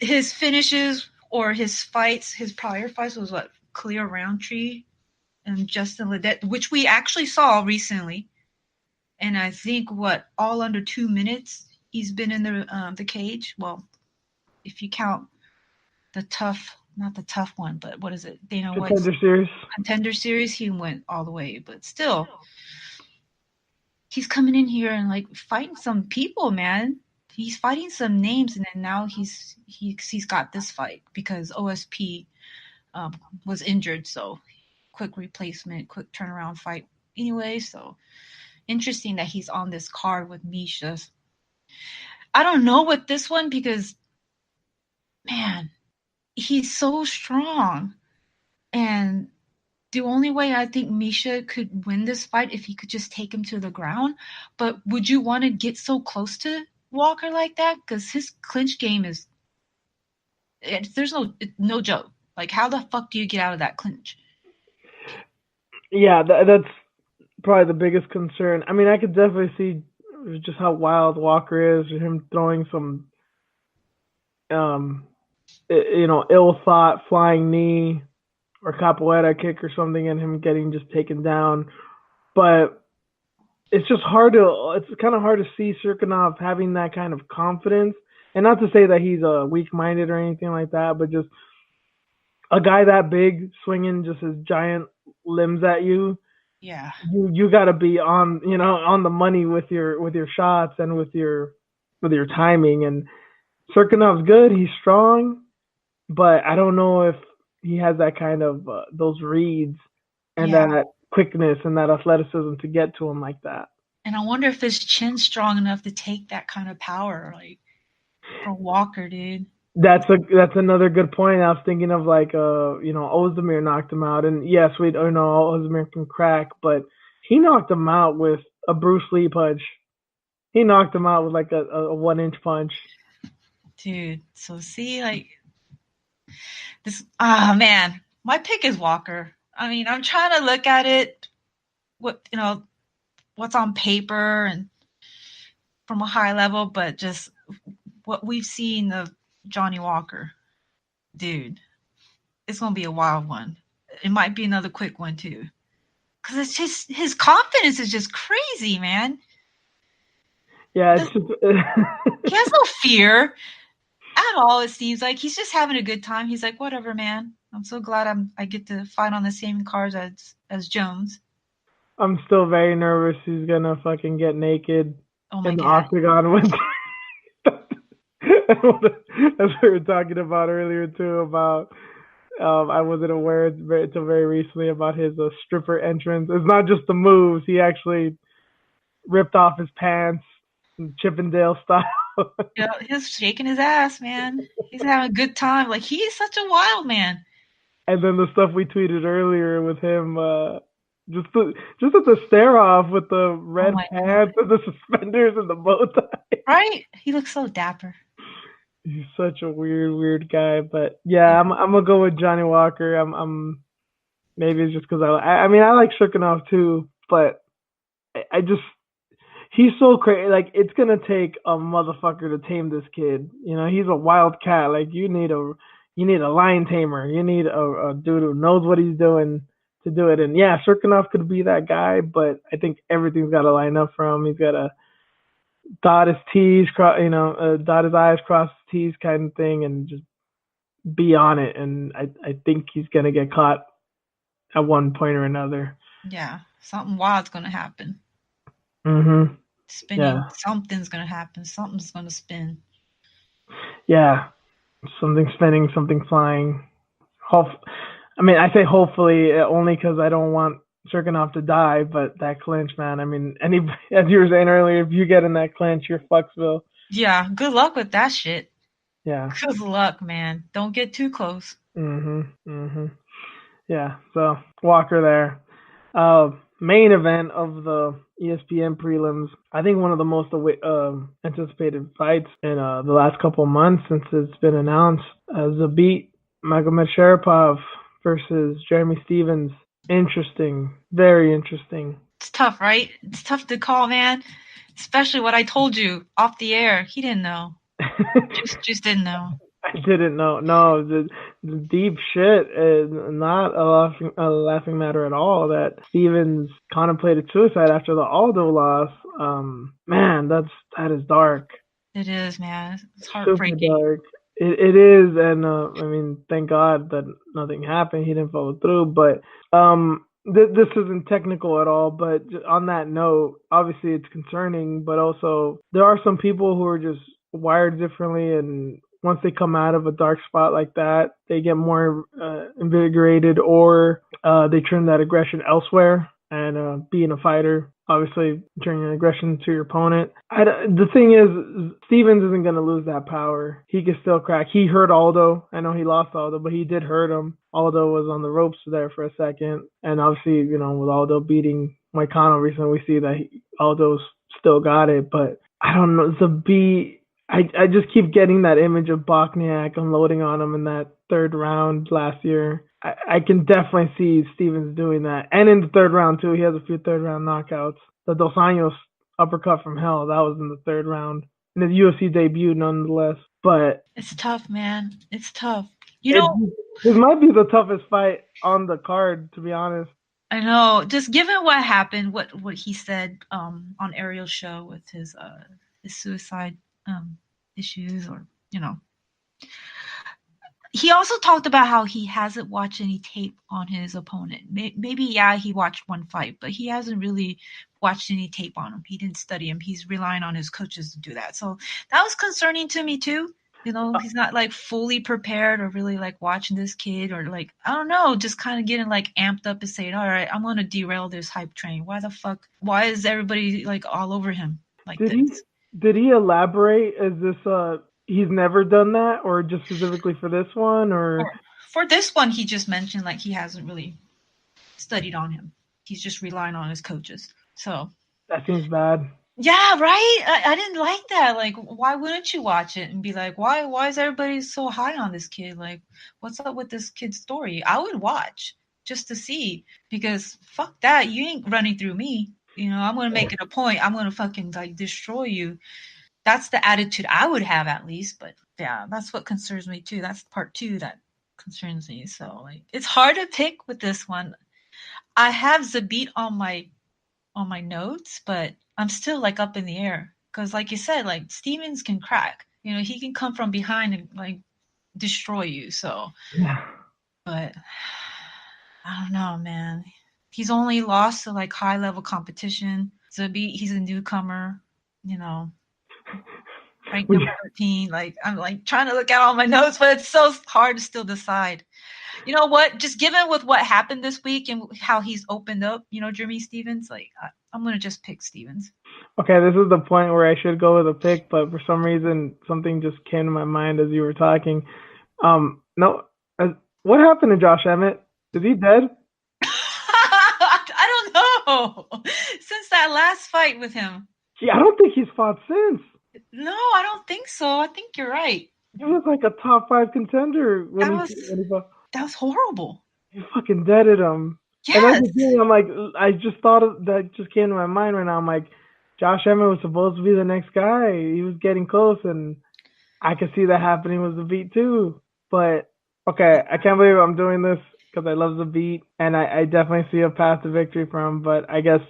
His finishes or his fights, his prior fights was what? Clear Roundtree and Justin Ledet, which we actually saw recently. And I think all under 2 minutes he's been in the cage. Well, if you count the tough, not the tough one, but what is it? Dana White's Contender Series, he went all the way. But still, he's coming in here and like fighting some people, man. He's fighting some names, and then now he's got this fight because OSP was injured, so quick replacement, quick turnaround fight. Anyway, so interesting that he's on this card with Misha. I don't know with this one because, man, he's so strong, and the only way I think Misha could win this fight if he could just take him to the ground. But would you want to get so close to Walker like that? Because his clinch game there's no joke. Like, how the fuck do you get out of that clinch? Yeah, that's probably the biggest concern. I mean, I could definitely see just how wild Walker is, him throwing some, ill thought flying knee or capoeira kick or something, and him getting just taken down. But it's just it's kind of hard to see Serkinov having that kind of confidence. And not to say that he's weak-minded or anything like that, but just a guy that big swinging just his giant limbs at you. Yeah. You got to be on the money with your shots and with your timing. And Serkinov's good. He's strong, but I don't know if he has that kind of those reads and that quickness and that athleticism to get to him like that. And I wonder if his chin's strong enough to take that kind of power, like for Walker, dude. That's another good point. I was thinking of like Ozdemir knocked him out, and yes, we know Ozdemir can crack, but he knocked him out with a Bruce Lee punch. He knocked him out with like a 1-inch punch. Dude, so see, like this. Ah, man, my pick is Walker. I mean, I'm trying to look at it, what's on paper and from a high level, but just what we've seen of Johnny Walker, dude, it's gonna be a wild one. It might be another quick one too, because it's just his confidence is just crazy, man. Yeah, he has no fear at all. It seems like he's just having a good time. He's like, whatever, man. I'm so glad I get to fight on the same cards as Jones. I'm still very nervous he's gonna fucking get naked in the octagon with. As we were talking about earlier too, about I wasn't aware until very recently about his stripper entrance. It's not just the moves; he actually ripped off his pants, Chippendale style. Yeah, he's shaking his ass, man. He's having a good time. Like, he is such a wild man. And then the stuff we tweeted earlier with him, just at the stare off with the red pants and the suspenders and the bow tie. Right? He looks so dapper. He's such a weird guy, but yeah, I'm gonna go with Johnny Walker. I'm maybe it's just because I mean I like Serkinov too, but I just he's so crazy. Like, it's gonna take a motherfucker to tame this kid. He's a wild cat. Like, you need a lion tamer. You need a dude who knows what he's doing to do it. And yeah, Serkinov could be that guy, but I think everything's got to line up for him. He's got to dot his T's, dot his I's, cross his T's kind of thing, and just be on it. And I think he's going to get caught at one point or another. Yeah, something wild's going to happen. Mm-hmm. Spinning, yeah. Something's going to happen. Something's going to spin. Yeah, something spinning, something flying. I mean, I say hopefully only because I don't want Serkinov to die, but that clinch, man. I mean, as you were saying earlier, if you get in that clinch, you're Fucksville. Yeah, good luck with that shit. Yeah. Good luck, man. Don't get too close. Yeah, so Walker there. main event of the ESPN prelims. I think one of the most anticipated fights in the last couple of months since it's been announced. Zabit Magomedsharipov versus Jeremy Stephens. Interesting, very interesting. It's tough, right? It's tough to call, man. Especially what I told you off the air. He didn't know. Just didn't know. I didn't know. No, the deep shit is not a laughing matter at all. That Stevens contemplated suicide after the Aldo loss. Man, that is dark. It is, man. It's Super heartbreaking. dark. It is, and I mean, thank God that nothing happened. He didn't follow through, but this isn't technical at all. But on that note, obviously it's concerning, but also there are some people who are just wired differently, and once they come out of a dark spot like that, they get more invigorated, or they turn that aggression elsewhere. And being a fighter, obviously turning your aggression to your opponent. The thing is, Stevens isn't going to lose that power. He can still crack. He hurt Aldo. I know he lost Aldo, but he did hurt him. Aldo was on the ropes there for a second. And obviously, you know, with Aldo beating Moicano recently, we see that Aldo's still got it. But I don't know. I just keep getting that image of Bosniak unloading on him in that third round last year. I can definitely see Stevens doing that. And in the third round, too, he has a few third round knockouts. The Dos Anjos uppercut from hell, that was in the third round. In his UFC debut, nonetheless. But it's tough, man. It's tough. You know, this might be the toughest fight on the card, to be honest. I know. Just given what happened, what he said on Ariel's show with his suicide issues, or you know, he also talked about how he hasn't watched any tape on his opponent. Maybe, yeah, he watched one fight, but he hasn't really watched any tape on him. He didn't study him. He's relying on his coaches to do that. So that was concerning to me too. You know, he's not like fully prepared or really like watching this kid, or like, I don't know, just kind of getting like amped up and saying, all right, I'm going to derail this hype train. Why is everybody like all over him like this? Did he elaborate? Is this he's never done that, or just specifically for this one, or for this one he just mentioned like he hasn't really studied on him. He's just relying on his coaches. So that seems bad. Yeah, right. I didn't like that. Like, why wouldn't you watch it and be like, why is everybody so high on this kid? Like, what's up with this kid's story? I would watch just to see, because fuck that. You ain't running through me. You know, I'm gonna make it a point. I'm gonna fucking like destroy you. That's the attitude I would have, at least. But yeah, that's what concerns me too. That's part two that concerns me. So like, it's hard to pick with this one. I have Zabit on my notes, but I'm still like up in the air because, like you said, like Stevens can crack. You know, he can come from behind and like destroy you. So, yeah. But I don't know, man. He's only lost to like high level competition. He's a newcomer. You know, ranked number 13. Like, I'm like trying to look at all my notes, but it's so hard to still decide. You know what? Just given with what happened this week and how he's opened up, you know, Jeremy Stevens, like I'm gonna just pick Stevens. Okay, this is the point where I should go with a pick, but for some reason something just came to my mind as you were talking. No, what happened to Josh Emmett? Is he dead? I don't know. Since that last fight with him. Yeah, I don't think he's fought since. No, I don't think so. I think you're right. He was like a top 5 contender when he fought. That was horrible. He fucking deaded him. Yes. And that's the thing. I'm like, I just thought that just came to my mind right now. I'm like, Josh Emmett was supposed to be the next guy. He was getting close, and I could see that happening with the beat too. But okay, I can't believe I'm doing this because I love the beat, and I definitely see a path to victory for him. But I guess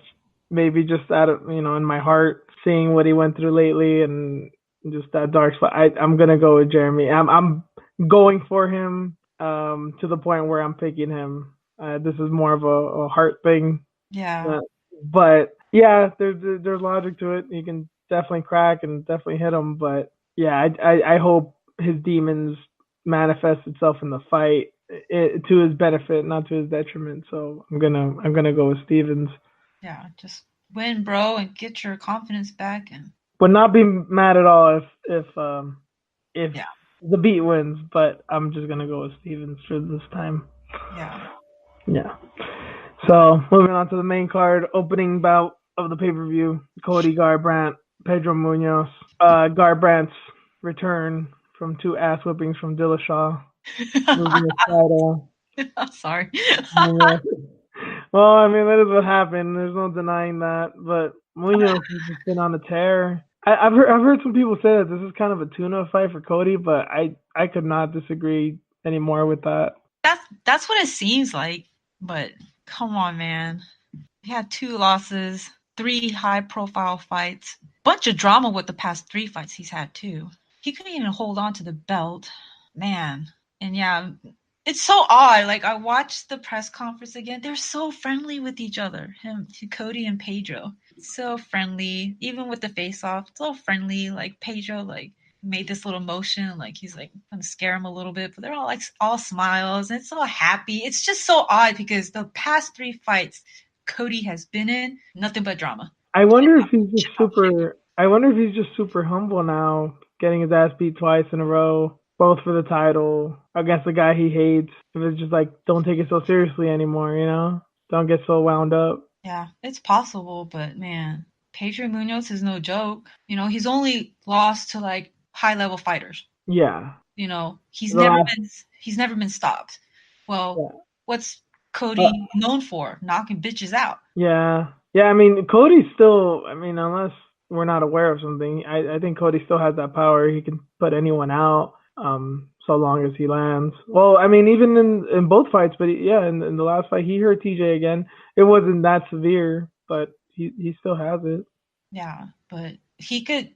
maybe just out of in my heart, seeing what he went through lately and just that dark spot, I'm gonna go with Jeremy. I'm going for him to the point where I'm picking him. This is more of a heart thing. Yeah. But yeah, there's logic to it. You can definitely crack and definitely hit him. But yeah, I hope his demons manifest itself in the fight to his benefit, not to his detriment. So I'm gonna go with Stevens. Yeah, just win, bro, and get your confidence back, and would not be mad at all if the beat wins. But I'm just gonna go with Stevens for this time. Yeah. Yeah. So moving on to the main card, opening bout of the pay-per-view: Cody Garbrandt, Pedro Munoz. Garbrandt's return from 2 ass whippings from Dillashaw, losing his title. I'm sorry. Munoz. Well, I mean that is what happened. There's no denying that. But Munoz has just been on a tear. I've heard some people say that this is kind of a tune-up fight for Cody, but I could not disagree anymore with that. That's what it seems like. But come on, man. He had 2 losses, 3 high-profile fights, bunch of drama with the past 3 fights he's had too. He couldn't even hold on to the belt, man. And yeah, it's so odd. Like I watched the press conference again. They're so friendly with each other. Cody and Pedro, so friendly. Even with the face-off, so friendly. Like Pedro, like made this little motion, like he's like gonna scare him a little bit, but they're all like all smiles and it's so happy. It's just so odd because the past 3 fights Cody has been in, nothing but drama. I wonder if he's just super. I wonder if he's just super humble now, getting his ass beat twice in a row, both for the title against the guy he hates. If it's just like, don't take it so seriously anymore, Don't get so wound up. Yeah, it's possible, but man, Pedro Munoz is no joke. He's only lost to like high level fighters. Yeah. He's The never last, been stopped. Well, yeah. what's Cody known for? Knocking bitches out. Yeah. Yeah, I mean, Cody's still, I mean, unless we're not aware of something, I think Cody still has that power. He can put anyone out, so long as he lands. Well, I mean, even in both fights, but yeah, in the last fight, he hurt TJ again. It wasn't that severe, but he still has it. Yeah, but he could,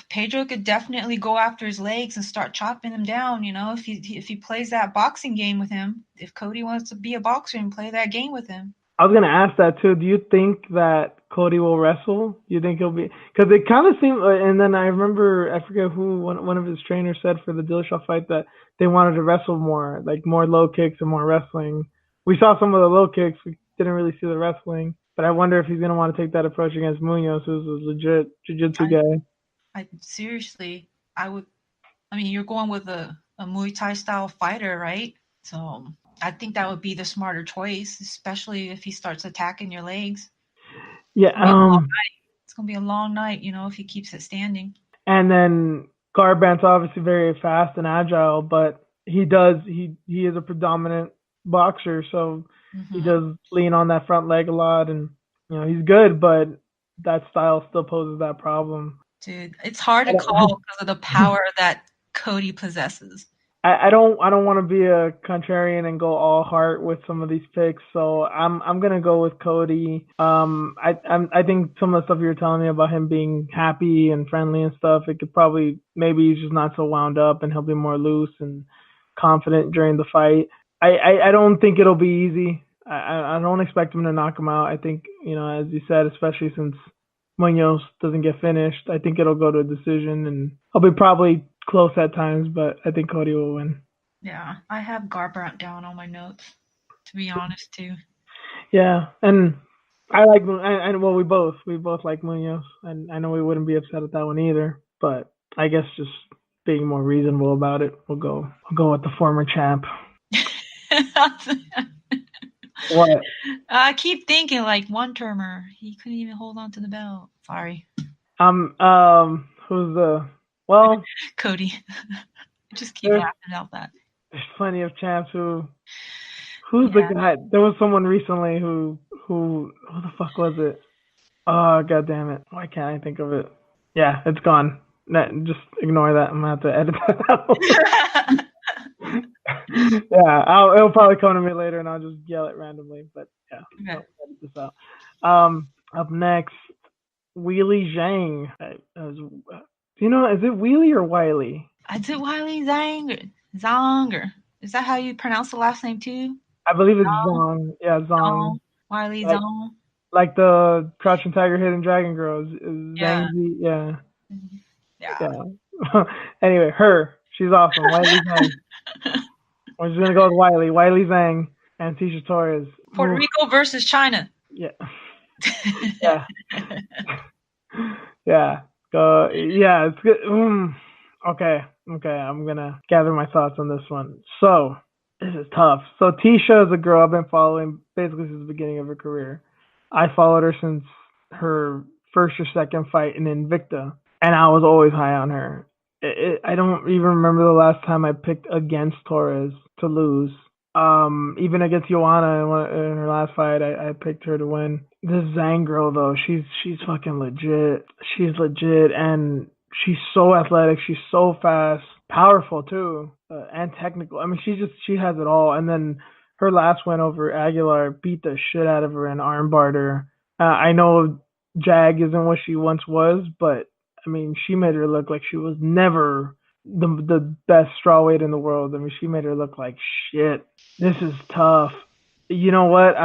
Pedro could definitely go after his legs and start chopping him down, if he plays that boxing game with him. If Cody wants to be a boxer and play that game with him. I was gonna ask that too. Do you think that Cody will wrestle? Do you think he'll be? Because it kind of seemed. And then I remember I forget who one of his trainers said for the Dillashaw fight that they wanted to wrestle more, like more low kicks and more wrestling. We saw some of the low kicks. We didn't really see the wrestling. But I wonder if he's gonna want to take that approach against Munoz, who's a legit jiu-jitsu guy. I seriously, I would. I mean, you're going with a Muay Thai style fighter, right? So I think that would be the smarter choice, especially if he starts attacking your legs. Yeah. It's gonna be a long night, if he keeps it standing. And then Garbrandt's obviously very fast and agile, but he is a predominant boxer, so he does lean on that front leg a lot, and he's good, but that style still poses that problem. Dude, it's hard to call because of the power that Cody possesses. I don't want to be a contrarian and go all heart with some of these picks, so I'm gonna go with Cody. I think some of the stuff you were telling me about him being happy and friendly and stuff, it could probably maybe he's just not so wound up and he'll be more loose and confident during the fight. I don't think it'll be easy. I don't expect him to knock him out. I think as you said, especially since Munoz doesn't get finished, I think it'll go to a decision and I'll be probably close at times, but I think Cody will win. Yeah, I have Garbrandt down on my notes, to be honest, too. Yeah, and I like, well, we both like Munoz, and I know we wouldn't be upset at that one either. But I guess just being more reasonable about it, we'll go with the former champ. What? I keep thinking like one termer. He couldn't even hold on to the belt. Sorry. Who's the Cody. Just keep laughing about that. There's plenty of champs who's the guy? There was someone recently who the fuck was it? Oh, god damn it. Why can't I think of it? Yeah, it's gone. Just ignore that. I'm gonna have to edit that out. Yeah, it'll probably come to me later and I'll just yell it randomly. But yeah, I'll edit this out. Up next, Weili Zhang. Is it Wheelie or Wiley? Is it Wiley Zhang? Is that how you pronounce the last name too? I believe it's Zhang. Yeah, Zhang. Wiley Zhang. Like the Crouching Tiger, Hidden Dragon girls. Yeah. Yeah. Yeah. Anyway, she's awesome. Weili Zhang. We're just gonna go with Weili Zhang and Tisha Torres. Puerto Rico versus China. Yeah. Yeah. Yeah. Yeah, it's good. Okay. I'm gonna gather my thoughts on this one. So, This is tough. So Tisha is a girl I've been following basically since the beginning of her career. I followed her since her first or second fight in Invicta, and I was always high on her. I don't even remember the last time I picked against Torres to lose. Even against Joanna in her last fight, I picked her to win. This Zhang girl though, she's fucking legit. She's legit, and she's so athletic. She's so fast, powerful too, and technical. I mean, she has it all. And then her last win over Aguilar beat the shit out of her and armbarred her. I know Jag isn't what she once was, but I mean, she made her look like she was never the best strawweight in the world. I mean, she made her look like shit. This is tough. You know what?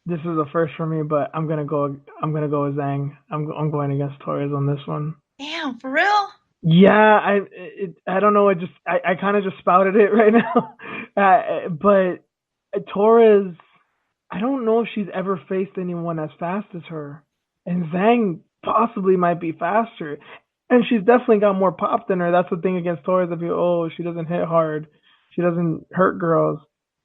This is a first for me, but I'm gonna go. I'm gonna go with Zhang. I'm going against Torres on this one. Damn, for real? Yeah, I don't know. I kind of just spouted it right now, but Torres, I don't know if she's ever faced anyone as fast as her, and Zhang possibly might be faster, and she's definitely got more pop than her. That's the thing against Torres. If you she doesn't hit hard, she doesn't hurt girls.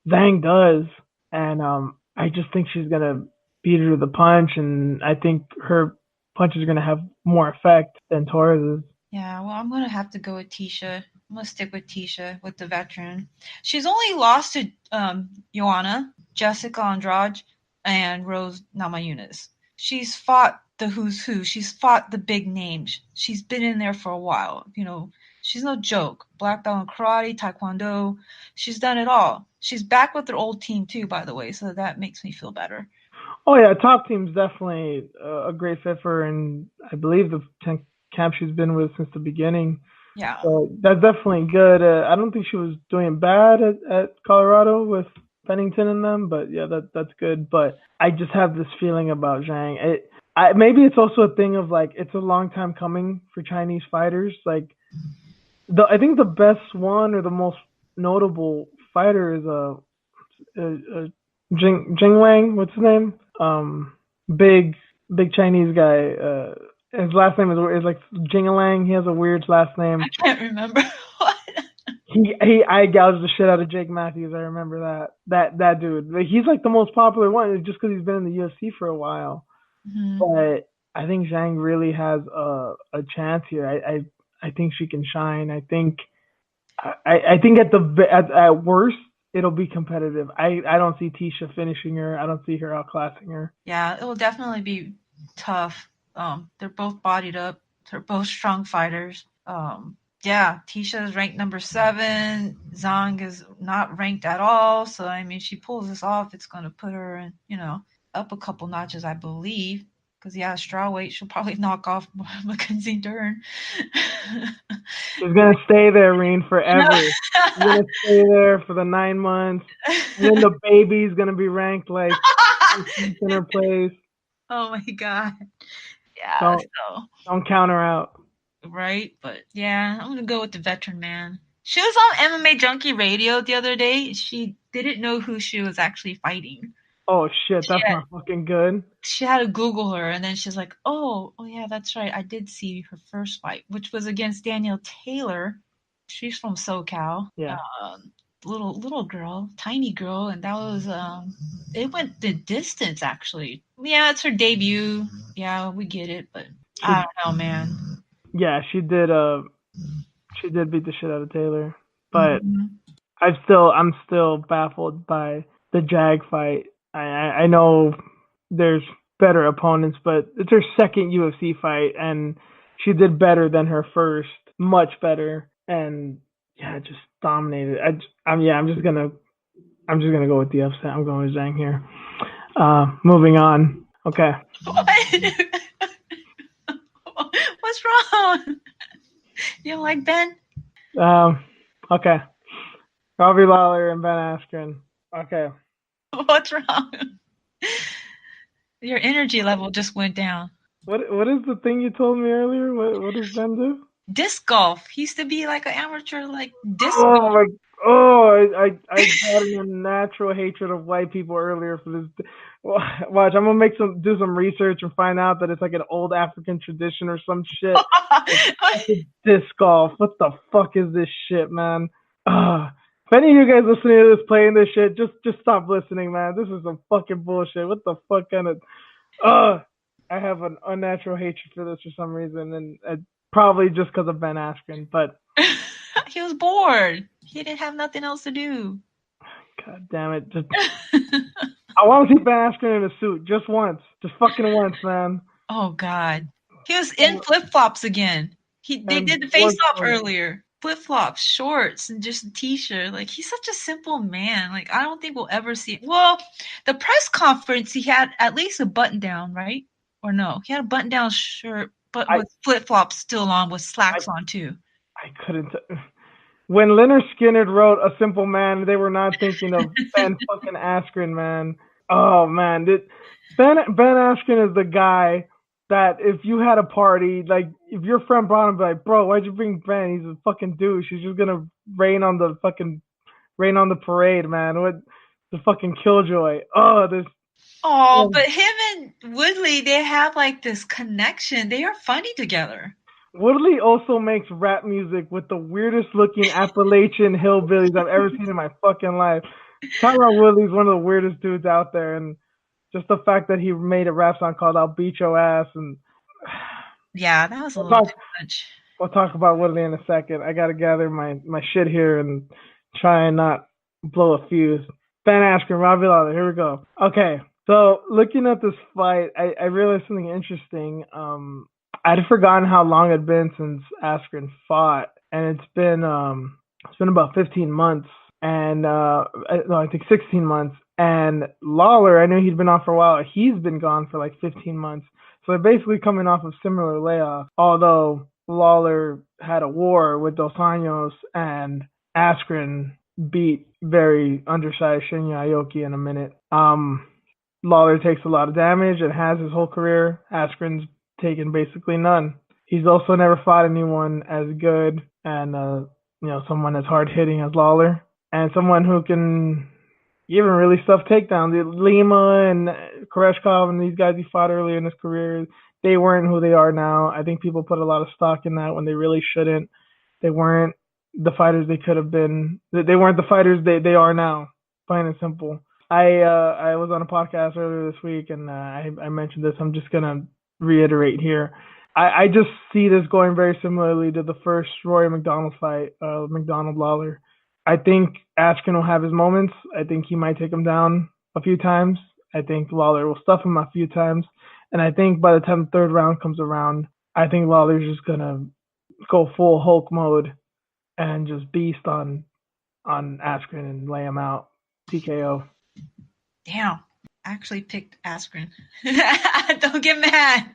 Zhang does, and I just think she's gonna beat her to the punch, and I think her punch is gonna have more effect than Torres's. Yeah, well, I'm gonna have to go with Tisha. I'm gonna stick with Tisha, with the veteran. She's only lost to Joanna, Jessica Andrade, and Rose Namajunas. She's fought the who's who. She's fought the big names. She's been in there for a while. You know, she's no joke. Black belt in karate, taekwondo. She's done it all. She's back with her old team too, by the way, so that makes me feel better. Oh yeah, top team's definitely a great fit for her, and I believe the camp she's been with since the beginning. Yeah. So that's definitely good. I don't think she was doing bad at Colorado with Pennington and them, but yeah, that's good. But I just have this feeling about Zhang. Maybe it's also a thing of like it's a long time coming for Chinese fighters. Like I think the best one or the most notable fighter is Jing Wang. What's his name? Big Chinese guy. His last name is like Jingalang. He has a weird last name. I can't remember what. He eye gouged the shit out of Jake Matthews. I remember that dude. Like, he's like the most popular one just because he's been in the UFC for a while. Mm-hmm. But I think Zhang really has a chance here. I think she can shine. I think at worst it'll be competitive. I don't see Tisha finishing her. I don't see her outclassing her. Yeah, it will definitely be tough. They're both bodied up. They're both strong fighters. Yeah, Tisha is ranked number 7. Zhang is not ranked at all. So I mean, she pulls this off, it's going to put her in, up a couple notches, I believe. Because strawweight, she'll probably knock off Mackenzie Dern. She's gonna stay there, Reen, forever. She's gonna stay there for the 9 months, and then the baby's gonna be ranked like in her place. Oh my god! Yeah, don't count her out. Right, but yeah, I'm gonna go with the veteran man. She was on MMA Junkie Radio the other day. She didn't know who she was actually fighting. Oh shit, that's not fucking good. She had to Google her, and then she's like, "Oh yeah, that's right. I did see her first fight, which was against Danielle Taylor. She's from SoCal. Yeah, little girl, tiny girl, and that was it went the distance actually. Yeah, it's her debut. Yeah, we get it, but I don't know, man. Yeah, she did beat the shit out of Taylor, but I'm still baffled by the Jag fight. I know there's better opponents, but it's her second UFC fight, and she did better than her first, much better, and yeah, just dominated. I'm just gonna go with the upset. I'm going with Zhang here. Moving on. Okay. What? What's wrong? You don't like Ben? Okay. Robbie Lawler and Ben Askren. Okay. What's wrong? Your energy level just went down. What is the thing you told me earlier? What does Ben do? Disc golf. He used to be like an amateur disc golf. I got an unnatural hatred of white people earlier for this. Watch, I'm gonna do some research and find out that it's like an old African tradition or some shit. Disc golf. What the fuck is this shit, man? If any of you guys listening to this playing this shit, just stop listening, man. This is some fucking bullshit. What the fuck kind of I have an unnatural hatred for this for some reason, and probably just because of Ben Askren. But He was bored. He didn't have nothing else to do. god damn it, I want to see Ben Askren in a suit just once, just fucking once, man. Oh God, he was in flip flops again. They did the face off earlier. Flip flops, shorts, and just a t-shirt. Like, he's such a simple man. Like, I don't think we'll ever see. Well, the press conference, he had at least a button down, right? Or no, he had a button down shirt, but with flip flops still on, with slacks on too. I couldn't. When Leonard Skinner wrote "A Simple Man," they were not thinking of Ben fucking Askren, man. Oh man, Ben Askren is the guy that if you had a party, like if your friend brought him, be like, bro, why'd you bring Ben? He's a fucking douche. He's just gonna rain on the parade, man. What the fucking killjoy? Oh, this. Oh, but him and Woodley, they have like this connection. They are funny together. Woodley also makes rap music with the weirdest looking Appalachian hillbillies I've ever seen in my fucking life. Tyrone Woodley's one of the weirdest dudes out there, and just the fact that he made a rap song called "I'll Beat Your Ass," and yeah, that was a little too much. We'll talk about Woodley in a second. I gotta gather my shit here and try and not blow a fuse. Ben Askren, Robbie Lawler, here we go. Okay, so looking at this fight, I realized something interesting. I'd forgotten how long it had been since Askren fought, and it's been about 15 months, and no, I think 16 months. And Lawler, I knew he'd been off for a while. He's been gone for like 15 months, so they're basically coming off of similar layoffs. Although Lawler had a war with Dos Anjos, and Askren beat very undersized Shinya Aoki in a minute. Lawler takes a lot of damage and has his whole career. Askren's taken basically none. He's also never fought anyone as good and someone as hard hitting as Lawler, and someone who can even really stuff takedowns. Lima and Koreshkov and these guys he fought earlier in his career, they weren't who they are now. I think people put a lot of stock in that when they really shouldn't. They weren't the fighters they could have been. They weren't the fighters they are now. Plain and simple. I was on a podcast earlier this week and I mentioned this. I'm just gonna reiterate here. I just see this going very similarly to the first Rory McDonald fight, McDonald Lawler. I think Askren will have his moments. I think he might take him down a few times. I think Lawler will stuff him a few times. And I think by the time the third round comes around, I think Lawler's just going to go full Hulk mode and just beast on Askren and lay him out. TKO. Damn. I actually picked Askren. Don't get mad.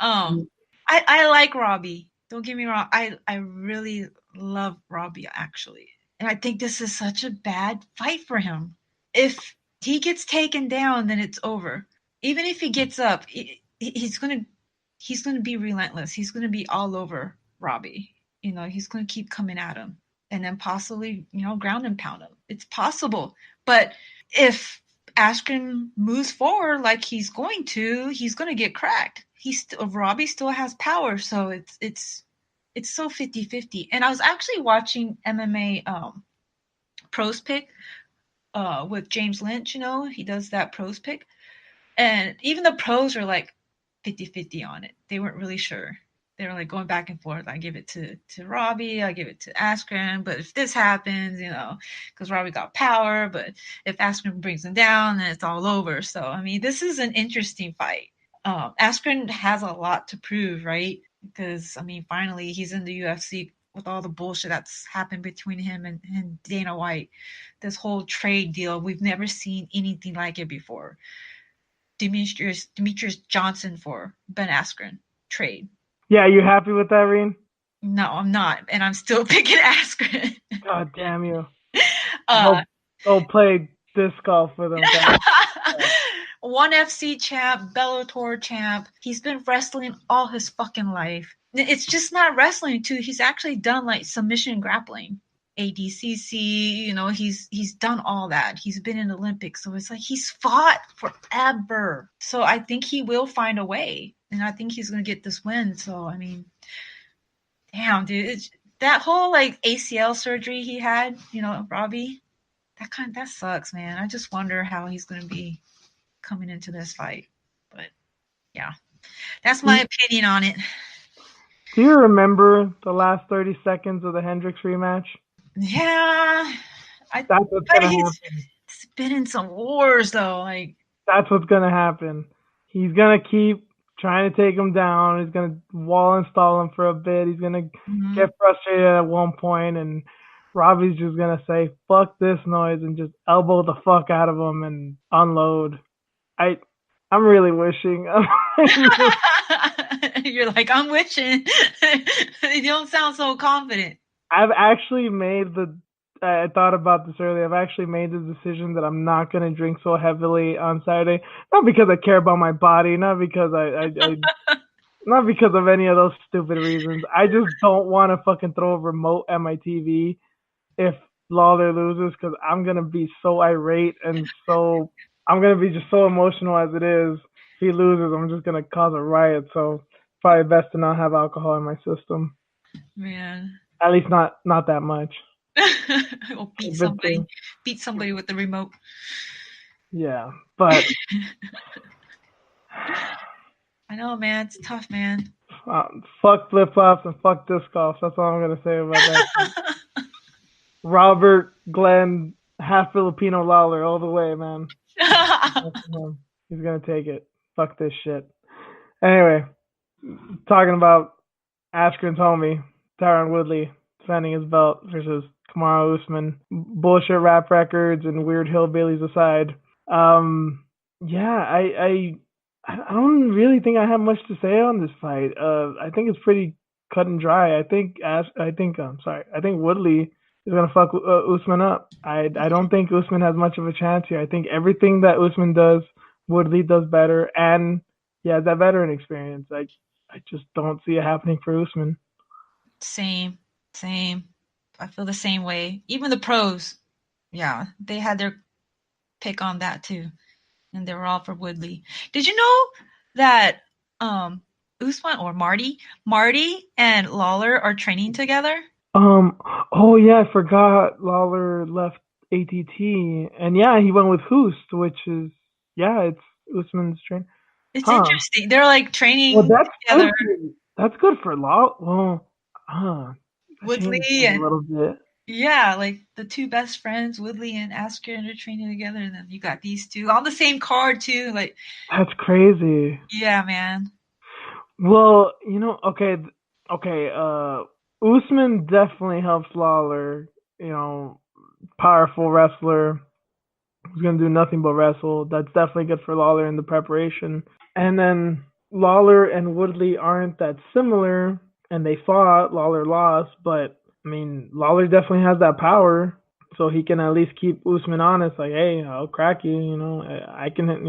I like Robbie. Don't get me wrong. I really love Robbie, actually. And I think this is such a bad fight for him. If he gets taken down, then it's over. Even if he gets up, he's gonna be relentless. He's gonna be all over Robbie. He's gonna keep coming at him, and then possibly, ground and pound him. It's possible. But if Askren moves forward like he's going to get cracked. Robbie still has power, so it's so 50-50. And I was actually watching MMA pros pick with James Lynch. He does that pros pick, and even the pros are like 50-50 on it. They weren't really sure. They were like going back and forth. I give it to Robbie. I give it to Askren. But if this happens, because Robbie got power, but if Askren brings him down, then it's all over. So, I mean, this is an interesting fight. Askren has a lot to prove, right? Because, I mean, finally he's in the UFC with all the bullshit that's happened between him and Dana White. This whole trade deal, we've never seen anything like it before. Demetrius Johnson for Ben Askren trade. Yeah, you happy with that, Reen? No, I'm not, and I'm still picking Askren. God damn you! Go play disc golf with him. ONE FC champ, Bellator champ. He's been wrestling all his fucking life. It's just not wrestling too. He's actually done like submission grappling, ADCC. He's done all that. He's been in the Olympics, so it's like he's fought forever. So I think he will find a way. And I think he's going to get this win. So, I mean, damn, dude. that whole like ACL surgery he had, Robbie, that sucks, man. I just wonder how he's going to be coming into this fight. But yeah, that's my opinion on it. Do you remember the last 30 seconds of the Hendricks rematch? Yeah, That's what's but gonna he's happen. been in some wars though. Like, That's what's gonna happen. He's gonna keep trying to take him down. He's gonna wall install him for a bit. He's gonna get frustrated at one point, and Robbie's just gonna say "fuck this noise" and just elbow the fuck out of him and unload. I'm really wishing. you're like, I'm wishing. You don't sound so confident. I've actually made I thought about this earlier. I've actually made the decision that I'm not going to drink so heavily on Saturday. Not because I care about my body, not because not because of any of those stupid reasons. I just don't want to fucking throw a remote at my TV if Lawler loses because I'm going to be so irate and I'm going to be just so emotional as it is. If he loses, I'm just going to cause a riot. So probably best to not have alcohol in my system. Man. At least not that much. Or beat somebody with the remote. Yeah, but I know, man. It's tough, man. Fuck flip flops and fuck disc golf. That's all I'm gonna say about that. Robert Glenn, half Filipino Lawler, all the way, man. He's gonna take it. Fuck this shit. Anyway, talking about Askren's homie, Tyron Woodley, defending his belt versus Kamaru Usman. Bullshit rap records and weird hillbillies aside. Yeah, I don't really think I have much to say on this fight. I think it's pretty cut and dry. I think Woodley is gonna fuck Usman up. I don't think Usman has much of a chance here. I think everything that Usman does, Woodley does better, and he has that veteran experience. I just don't see it happening for Usman. Same. I feel the same way. Even the pros, yeah, they had their pick on that too, and they were all for Woodley. Did you know that Usman or Marty and Lawler are training together? Oh yeah, I forgot Lawler left ATT, and yeah, he went with Hughes, which is it's Usman's train. It's interesting. They're like Well, training that's together. That's good for Law. Well, that Woodley changes things a and little bit. yeah, like the two best friends, Woodley and Askren, are training together, and then you got these two on the same card too. Like, That's crazy. yeah, man. Well, okay. Usman definitely helps Lawler. Powerful wrestler who's gonna do nothing but wrestle. That's definitely good for Lawler in the preparation. And then Lawler and Woodley aren't that similar, and they fought. Lawler lost, but I mean, Lawler definitely has that power, so he can at least keep Usman honest. Like, hey, I'll crack you. I can hit.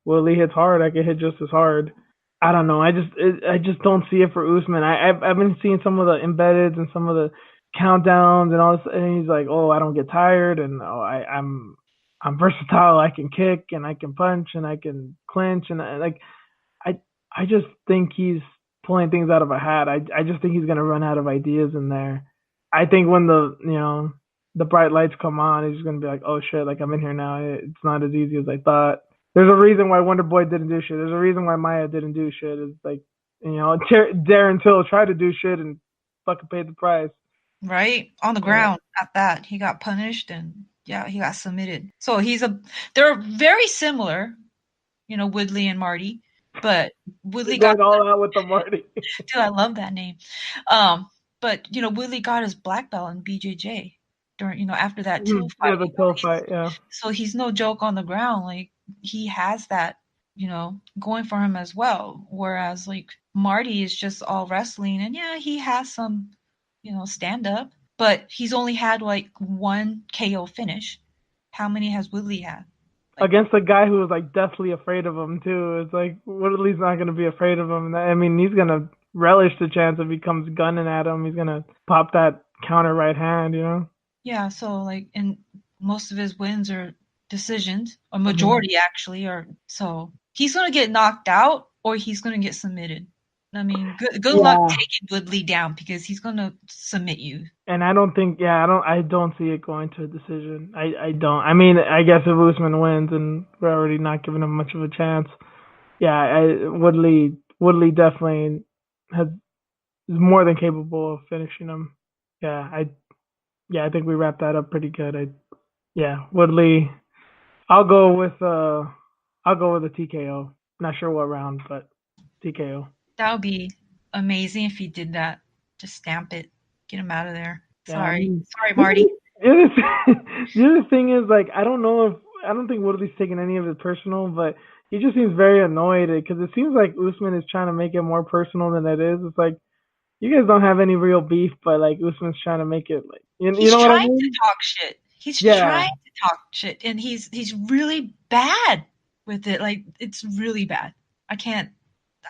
Woodley hits hard. I can hit just as hard. I don't know. I just don't see it for Usman. I've been seeing some of the embeddeds and some of the countdowns and all this, and he's like, oh, I don't get tired, and I'm versatile. I can kick and I can punch and I can clinch and I just think he's pulling things out of a hat. I just think he's gonna run out of ideas in there. I think when the bright lights come on, he's gonna be like, oh shit, like I'm in here now. It's not as easy as I thought. There's a reason why Wonder Boy didn't do shit. There's a reason why Maya didn't do shit. It's like Darren Till tried to do shit and fucking paid the price. Right on the ground at that. He got punished and yeah, he got submitted. So they're very similar, Woodley and Marty, but Woodley got going all out with the Marty. dude, I love that name. But Woodley got his black belt in BJJ during after that Till fight. Yeah, the Till fight. Yeah. So he's no joke on the ground. Like he has that, going for him as well. Whereas like Marty is just all wrestling, and yeah, he has some, stand up, but he's only had like one KO finish. How many has Woodley had? Like, against a guy who was like deathly afraid of him too. It's like Woodley's not going to be afraid of him. I mean, he's going to relish the chance if he comes gunning at him. He's going to pop that counter right hand. Yeah. So like, and most of his wins are decisions, a majority actually, or so he's going to get knocked out or he's going to get submitted. I mean, good luck Yeah. taking Woodley down because he's gonna submit you. And I don't think, yeah, I don't see it going to a decision. I don't. I mean, I guess if Usman wins, and we're already not giving him much of a chance. Yeah, Woodley definitely has is more than capable of finishing him. Yeah, I think we wrapped that up pretty good. Yeah, Woodley. I'll go with a TKO. Not sure what round, but TKO. That would be amazing if he did that. Just stamp it, get him out of there. Yeah, I Sorry, mean, sorry, Marty. the other the other thing is like I don't think Woodley's taking any of it personal, but he just seems very annoyed because it seems like Usman is trying to make it more personal than it is. It's like you guys don't have any real beef, but like Usman's trying to make it like you He's know what I trying to mean? talk shit. He's Yeah, trying to talk shit, and he's really bad with it. Like it's really bad. I can't.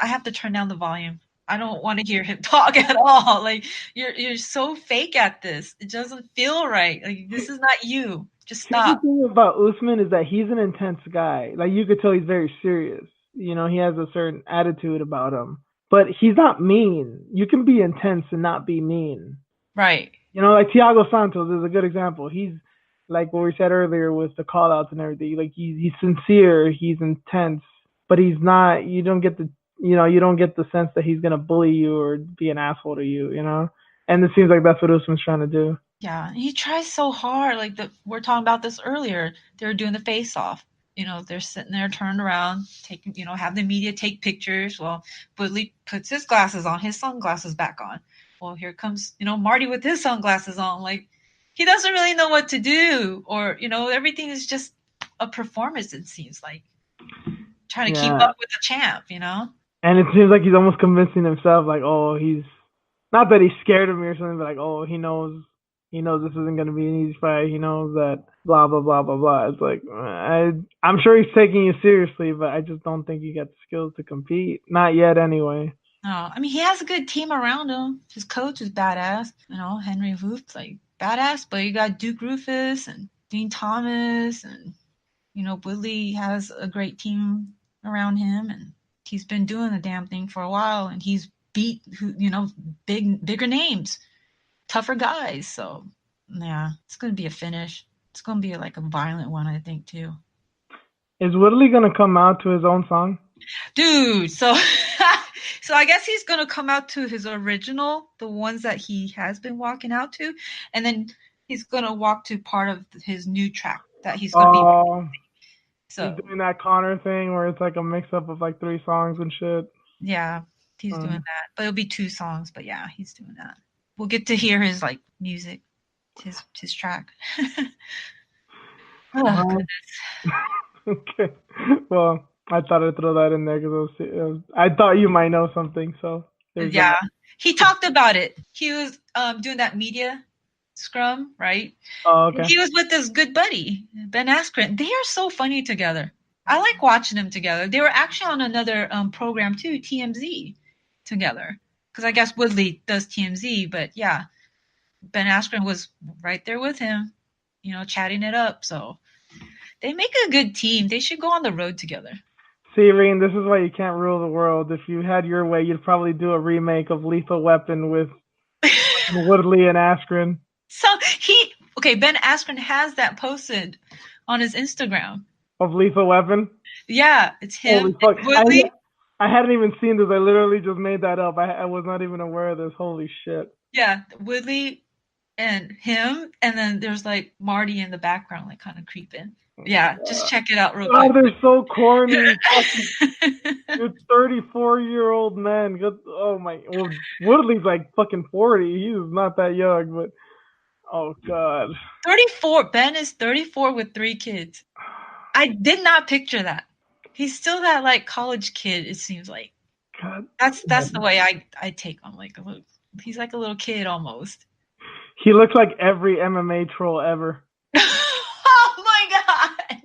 I have to turn down the volume. I don't want to hear him talk at all. Like you're so fake at this. It doesn't feel right. Like this is not you. Just here's the stop. thing about Usman is that he's an intense guy. Like you could tell he's very serious. You know, he has a certain attitude about him. But he's not mean. You can be intense and not be mean. Right. You know, like Thiago Santos is a good example. He's like what we said earlier with the call outs and everything. Like he's sincere, he's intense, but he's not you don't get the sense that he's gonna bully you or be an asshole to you, you know? And it seems like that's what Usman's trying to do. Yeah, he tries so hard. Like we're talking about this earlier. They were doing the face off. They're sitting there turned around, taking, have the media take pictures. Well, Woodley puts his glasses on, his sunglasses back on. Well, here comes, Marty with his sunglasses on. Like he doesn't really know what to do, or everything is just a performance. It seems like trying to keep Yeah. up with the champ. And it seems like he's almost convincing himself, like, oh, he's not that he's scared of me or something, but like, oh, he knows this isn't gonna be an easy fight. He knows that blah blah blah blah blah. It's like I'm sure he's taking you seriously, but I just don't think he got the skills to compete. Not yet, anyway. No, I mean he has a good team around him. His coach is badass. Henry Hoops like badass, but you got Duke Rufus and Dean Thomas, and Woodley has a great team around him, and he's been doing the damn thing for a while, and he's beat bigger names, tougher guys. So yeah, it's gonna be a finish. It's gonna be like a violent one, I think too. Is Woodley gonna come out to his own song? Dude, so so I guess he's gonna come out to his original, the ones that he has been walking out to, and then he's gonna walk to part of his new track that he's gonna be. He's So doing that Connor thing where it's like a mix up of like 3 songs and shit. yeah, he's doing that, but it'll be 2 songs. But yeah, he's doing that. We'll get to hear his like music, his track. Oh goodness. Okay. Well, I thought I'd throw that in there because I thought you might know something. So there's Yeah, he talked about it. He was doing that media scrum, right? Oh, okay. He was with his good buddy Ben Askren. They are so funny together. I like watching them together. They were actually on another program too, TMZ, together. Because I guess Woodley does TMZ, but yeah, Ben Askren was right there with him, chatting it up. So they make a good team. They should go on the road together. See, Reen, this is why you can't rule the world. If you had your way, you'd probably do a remake of Lethal Weapon with Woodley and Askren. So Ben Askren has that posted on his Instagram. Of Lethal Weapon? Yeah, it's him. Holy fuck. Woodley. I hadn't even seen this. I literally just made that up. I was not even aware of this. Holy shit. Yeah, Woodley and him, and then there's like Marty in the background, like kind of creeping. Yeah, just check it out real quick. Oh, they're so corny. You're 34-year-old men. Oh my. Well, Woodley's like fucking 40. He's not that young, but oh god. 34. Ben is 34 with 3 kids. I did not picture that. He's still that like college kid. It seems like. God. That's the way I take him. Like he's like a little kid almost. He looks like every MMA troll ever. Oh my god!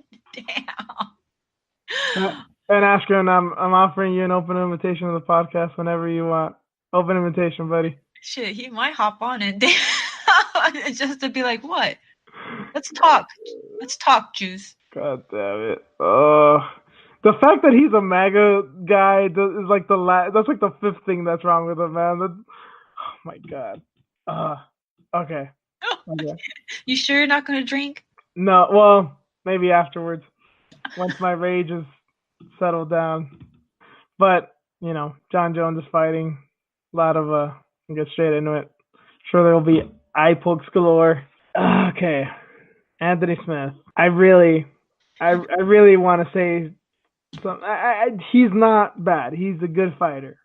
Damn. And Askren, I'm offering you an open invitation to the podcast whenever you want. Open invitation, buddy. Shit, he might hop on it. Just to be like, what? Let's talk. Let's talk, Juice. God damn it. Oh, The fact that he's a MAGA guy is like that's like the fifth thing that's wrong with him, man. Oh my god. Okay. Okay. You sure you're not gonna drink? No, well, maybe afterwards, once my rage is settled down. But John Jones is fighting. A lot of I'll get straight into it. Sure, there will be eye pokes galore. Okay, Anthony Smith. I really want to say something. He's not bad. He's a good fighter.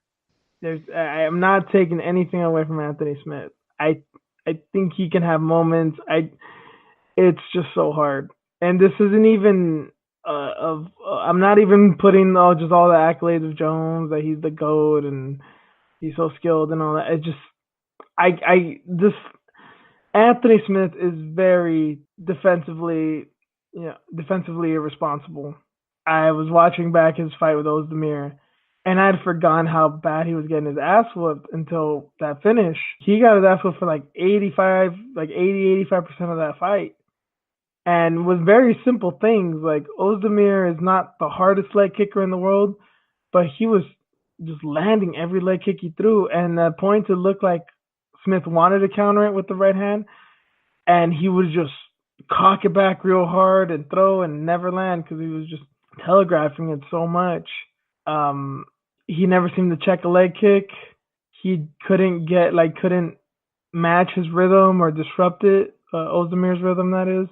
I am not taking anything away from Anthony Smith. I think he can have moments. It's just so hard. And this isn't even I'm not even putting just all the accolades of Jones, that he's the GOAT and he's so skilled and all that. It just this Anthony Smith is very defensively irresponsible. I was watching back his fight with Ozdemir, and I'd forgotten how bad he was getting his ass whooped until that finish. He got his ass whooped for like 85% of that fight. And with very simple things, like Ozdemir is not the hardest leg kicker in the world, but he was just landing every leg kick he threw. And at points it looked like Smith wanted to counter it with the right hand, and he would just cock it back real hard and throw and never land because he was just telegraphing it so much. He never seemed to check a leg kick. He couldn't match his rhythm or disrupt it, Ozdemir's rhythm, that is.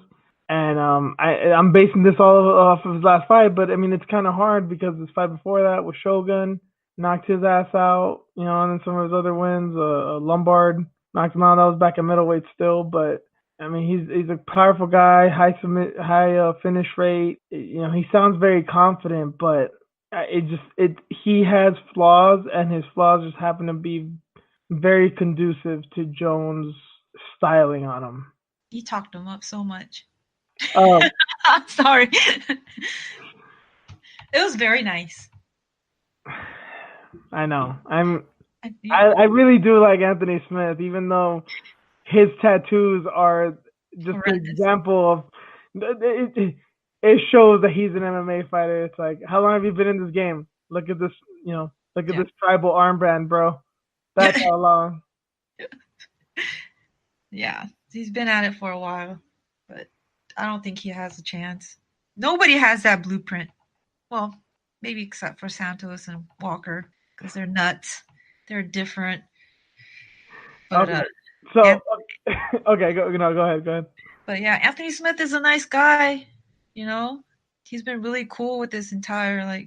And I'm basing this all off of his last fight, but I mean it's kind of hard because his fight before that was Shogun, knocked his ass out, and then some of his other wins, Lombard knocked him out. That was back at middleweight still, but I mean he's a powerful guy, high finish rate. He sounds very confident, but he has flaws, and his flaws just happen to be very conducive to Jones' styling on him. You talked him up so much. Oh, I'm sorry. It was very nice. I know. I really do like Anthony Smith, even though his tattoos are just an example of it shows that he's an MMA fighter. It's like, how long have you been in this game? Look at this, look at this tribal armband, bro. That's how long. Yeah, he's been at it for a while, but I don't think he has a chance. Nobody has that blueprint. Well, maybe except for Santos and Walker, because they're nuts. They're different. But, okay. So, okay, go ahead. But yeah, Anthony Smith is a nice guy. He's been really cool with this entire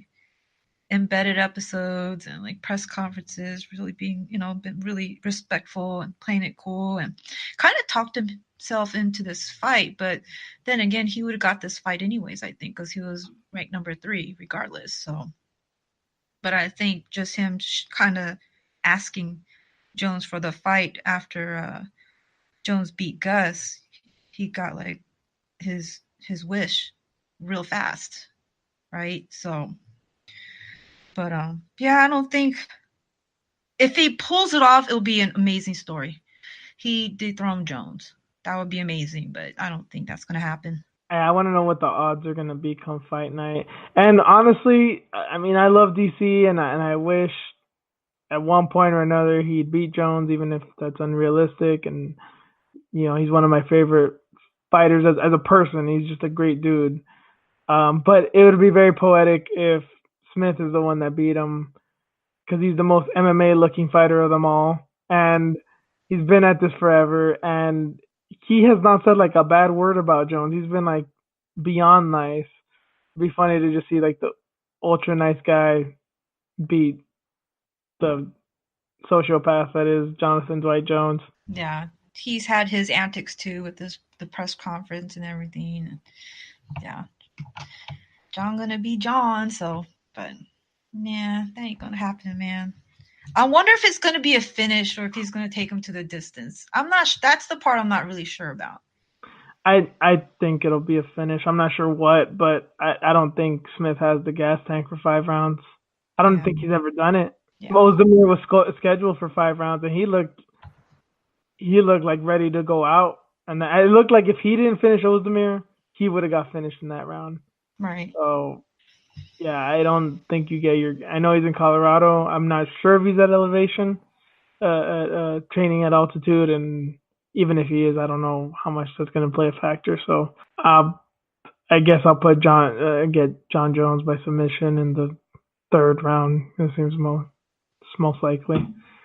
embedded episodes and press conferences, really being, been really respectful and playing it cool, and kind of talked himself into this fight. But then again, he would have got this fight anyways, I think, because he was ranked number 3 regardless. So, but I think just him kind of asking Jones for the fight after Jones beat Gus, he got his wish real fast, right? So, but yeah, I don't think if he pulls it off, it'll be an amazing story. He dethroned Jones. That would be amazing, but I don't think that's going to happen. I want to know what the odds are going to be come fight night. And honestly, I mean, I love DC, and I wish at one point or another he'd beat Jones, even if that's unrealistic. And he's one of my favorite fighters as a person. He's just a great dude. But it would be very poetic if Smith is the one that beat him, because he's the most MMA looking fighter of them all, and he's been at this forever, and he has not said a bad word about Jones. He's been beyond nice. It'd be funny to just see the ultra nice guy beat the sociopath that is Jonathan Dwight Jones. Yeah, he's had his antics too with the press conference and everything. And yeah, John gonna be John. So, but yeah, that ain't gonna happen, man. I wonder if it's gonna be a finish or if he's gonna take him to the distance. I'm not. That's the part I'm not really sure about. I think it'll be a finish. I'm not sure what, but I don't think Smith has the gas tank for 5 rounds. I don't think he's ever done it. Yeah. Ozdemir was scheduled for 5 rounds, and he looked ready to go out. And it looked like if he didn't finish Ozdemir, he would have got finished in that round. Right. So Yeah, I don't think you get your. I know he's in Colorado. I'm not sure if he's at elevation, training at altitude, and even if he is, I don't know how much that's going to play a factor. So, I guess I'll get John Jones by submission in the third round. It seems most likely.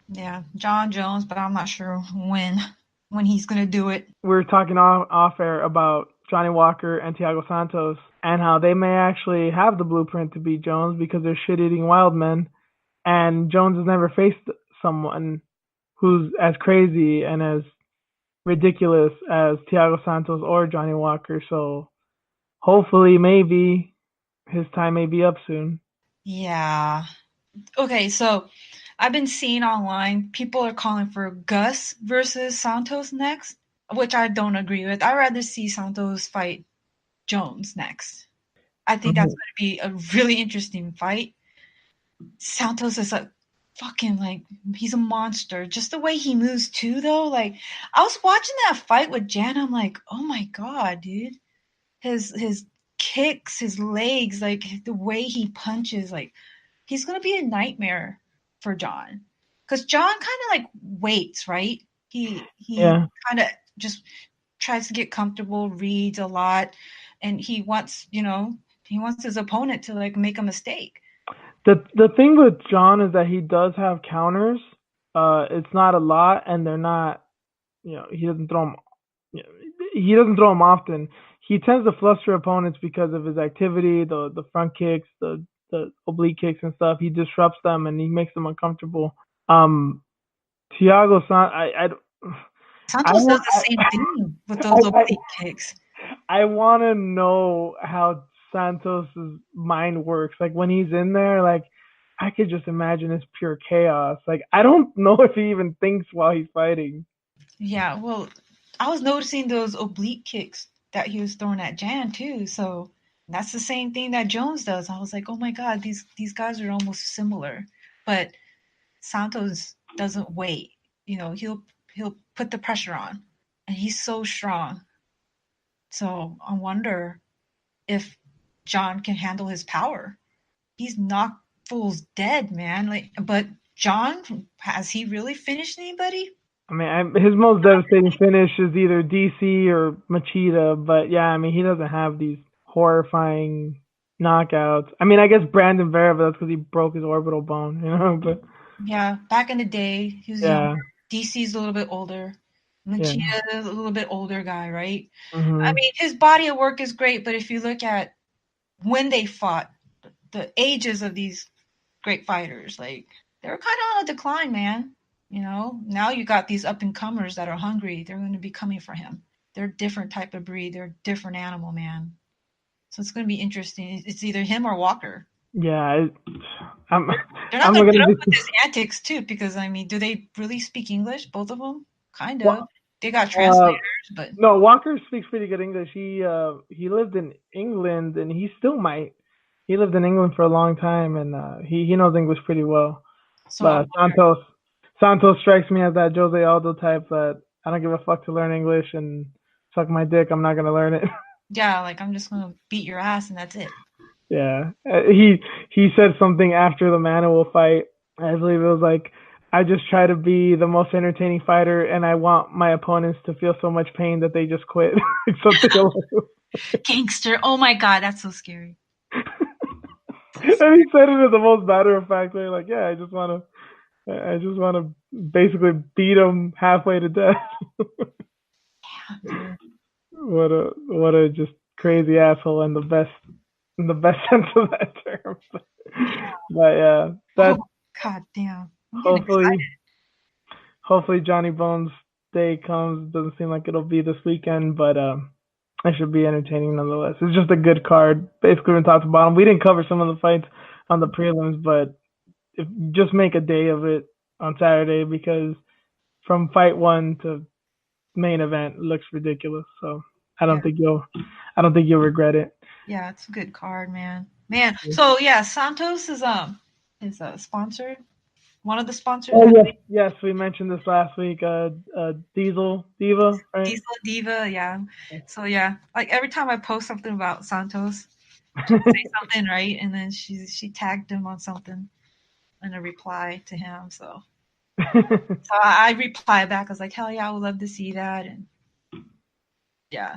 Yeah, John Jones, but I'm not sure when he's gonna do it. We were talking off air about Johnny Walker and Thiago Santos and how they may actually have the blueprint to beat Jones because they're shit-eating wild men, and Jones has never faced someone who's as crazy and as ridiculous as Thiago Santos or Johnny Walker. So hopefully, maybe his time may be up soon. Yeah. Okay, so I've been seeing online people are calling for Gus versus Santos next, which I don't agree with. I'd rather see Santos fight Jones next. I think that's Mhm. going to be a really interesting fight. Santos is a fucking like he's a monster. Just the way he moves too, though. Like I was watching that fight with Jan, I'm like, oh my god, dude. His kicks, his legs, like the way he punches, like he's gonna be a nightmare for John. Because John kind of like waits, right? He Yeah. kind of just tries to get comfortable, reads a lot, and he wants his opponent to like make a mistake. The thing with John is that he does have counters. It's not a lot, and they're not. He doesn't throw them. He doesn't throw them often. He tends to fluster opponents because of his activity, the front kicks, the oblique kicks and stuff. He disrupts them and he makes them uncomfortable. Um, Thiago San, I Santos does want, the same thing with those I, oblique kicks. I want to know how Santos's mind works. Like when he's in there, like I could just imagine it's pure chaos. Like I don't know if he even thinks while he's fighting. Yeah, well, I was noticing those oblique kicks that he was throwing at Jan too. So that's the same thing that Jones does. I was like, oh my god, these guys are almost similar. But Santos doesn't wait. He'll put the pressure on, and he's so strong. So I wonder if John can handle his power. He's knocked fools dead, man. Like, but John, has he really finished anybody? I mean, his most devastating finish is either DC or Machida, but yeah, I mean, he doesn't have these horrifying knockouts. I mean, I guess Brandon Vera, but that's because he broke his orbital bone, But Yeah, back in the day, he was younger. yeah, DC's a little bit older. yeah. Machida is a little bit older guy, right? I Hmm. mean, his body of work is great, but if you look at when they fought, the ages of these great fighters, like they were kind of on a decline, man. Now you got these up and comers that are hungry. They're going to be coming for him. They're a different type of breed. They're a different animal, man. So it's going to be interesting. It's either him or Walker. Yeah, I'm They're not I'm going to looking put at up with this. his antics too, because I mean, do they really speak English? Both of them, kind of. Wa- They got Uh, translators, but no, Walker speaks pretty good English. He lived in England and he still might. He lived in England for a long time and he knows English pretty well. so I But wonder. Santos strikes me as that Jose Aldo type that I don't give a fuck to learn English and suck my dick. I'm not gonna learn it. Yeah, like I'm just going to beat your ass and that's it. Yeah, he said something after the Manuel fight. I believe it was like, I just try to be the most entertaining fighter, and I want my opponents to feel so much pain that they just quit. Something along. Gangster. Oh my god, that's so scary. So And scary. he said it in the most matter of fact way, like, yeah, I just want to basically beat him halfway to death. Yeah, dude. What a just crazy asshole in the best sense of that term. But yeah, Oh that god damn. I'm getting hopefully excited. hopefully Johnny Bones day comes. Doesn't seem like it'll be this weekend, but it should be entertaining nonetheless. It's just a good card, basically from top to bottom. We didn't cover some of the fights on the prelims, but just make a day of it on Saturday because from fight one to main event looks ridiculous. So I Yeah. don't think you'll I don't think you'll regret it. Yeah, it's a good card, man. Man. So yeah, Santos is sponsored. One of the sponsors Oh has yes, yes, we mentioned this last week. Diesel Diva, right? Diesel Diva, yeah. So yeah, like every time I post something about Santos, say something, right? And then she tagged him on something in a reply to him. So I replied back. I was like, hell yeah, I would love to see that. And yeah,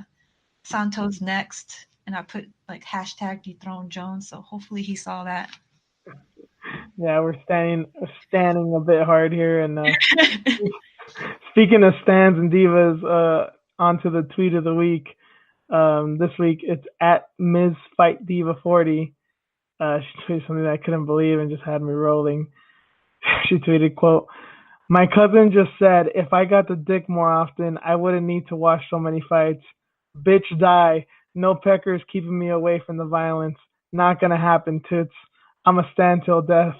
Santos next. And I put like hashtag dethrone Jones. So hopefully he saw that. Yeah, we're standing a bit hard here. And speaking of stands and divas, onto the tweet of the week. This week it's at Ms. Fight Diva 40. She tweeted something that I couldn't believe and just had me rolling. She tweeted, quote, "My cousin just said if I got the dick more often, I wouldn't need to watch so many fights. Bitch die. No peckers keeping me away from the violence. Not gonna happen, toots. I'm a stand till death.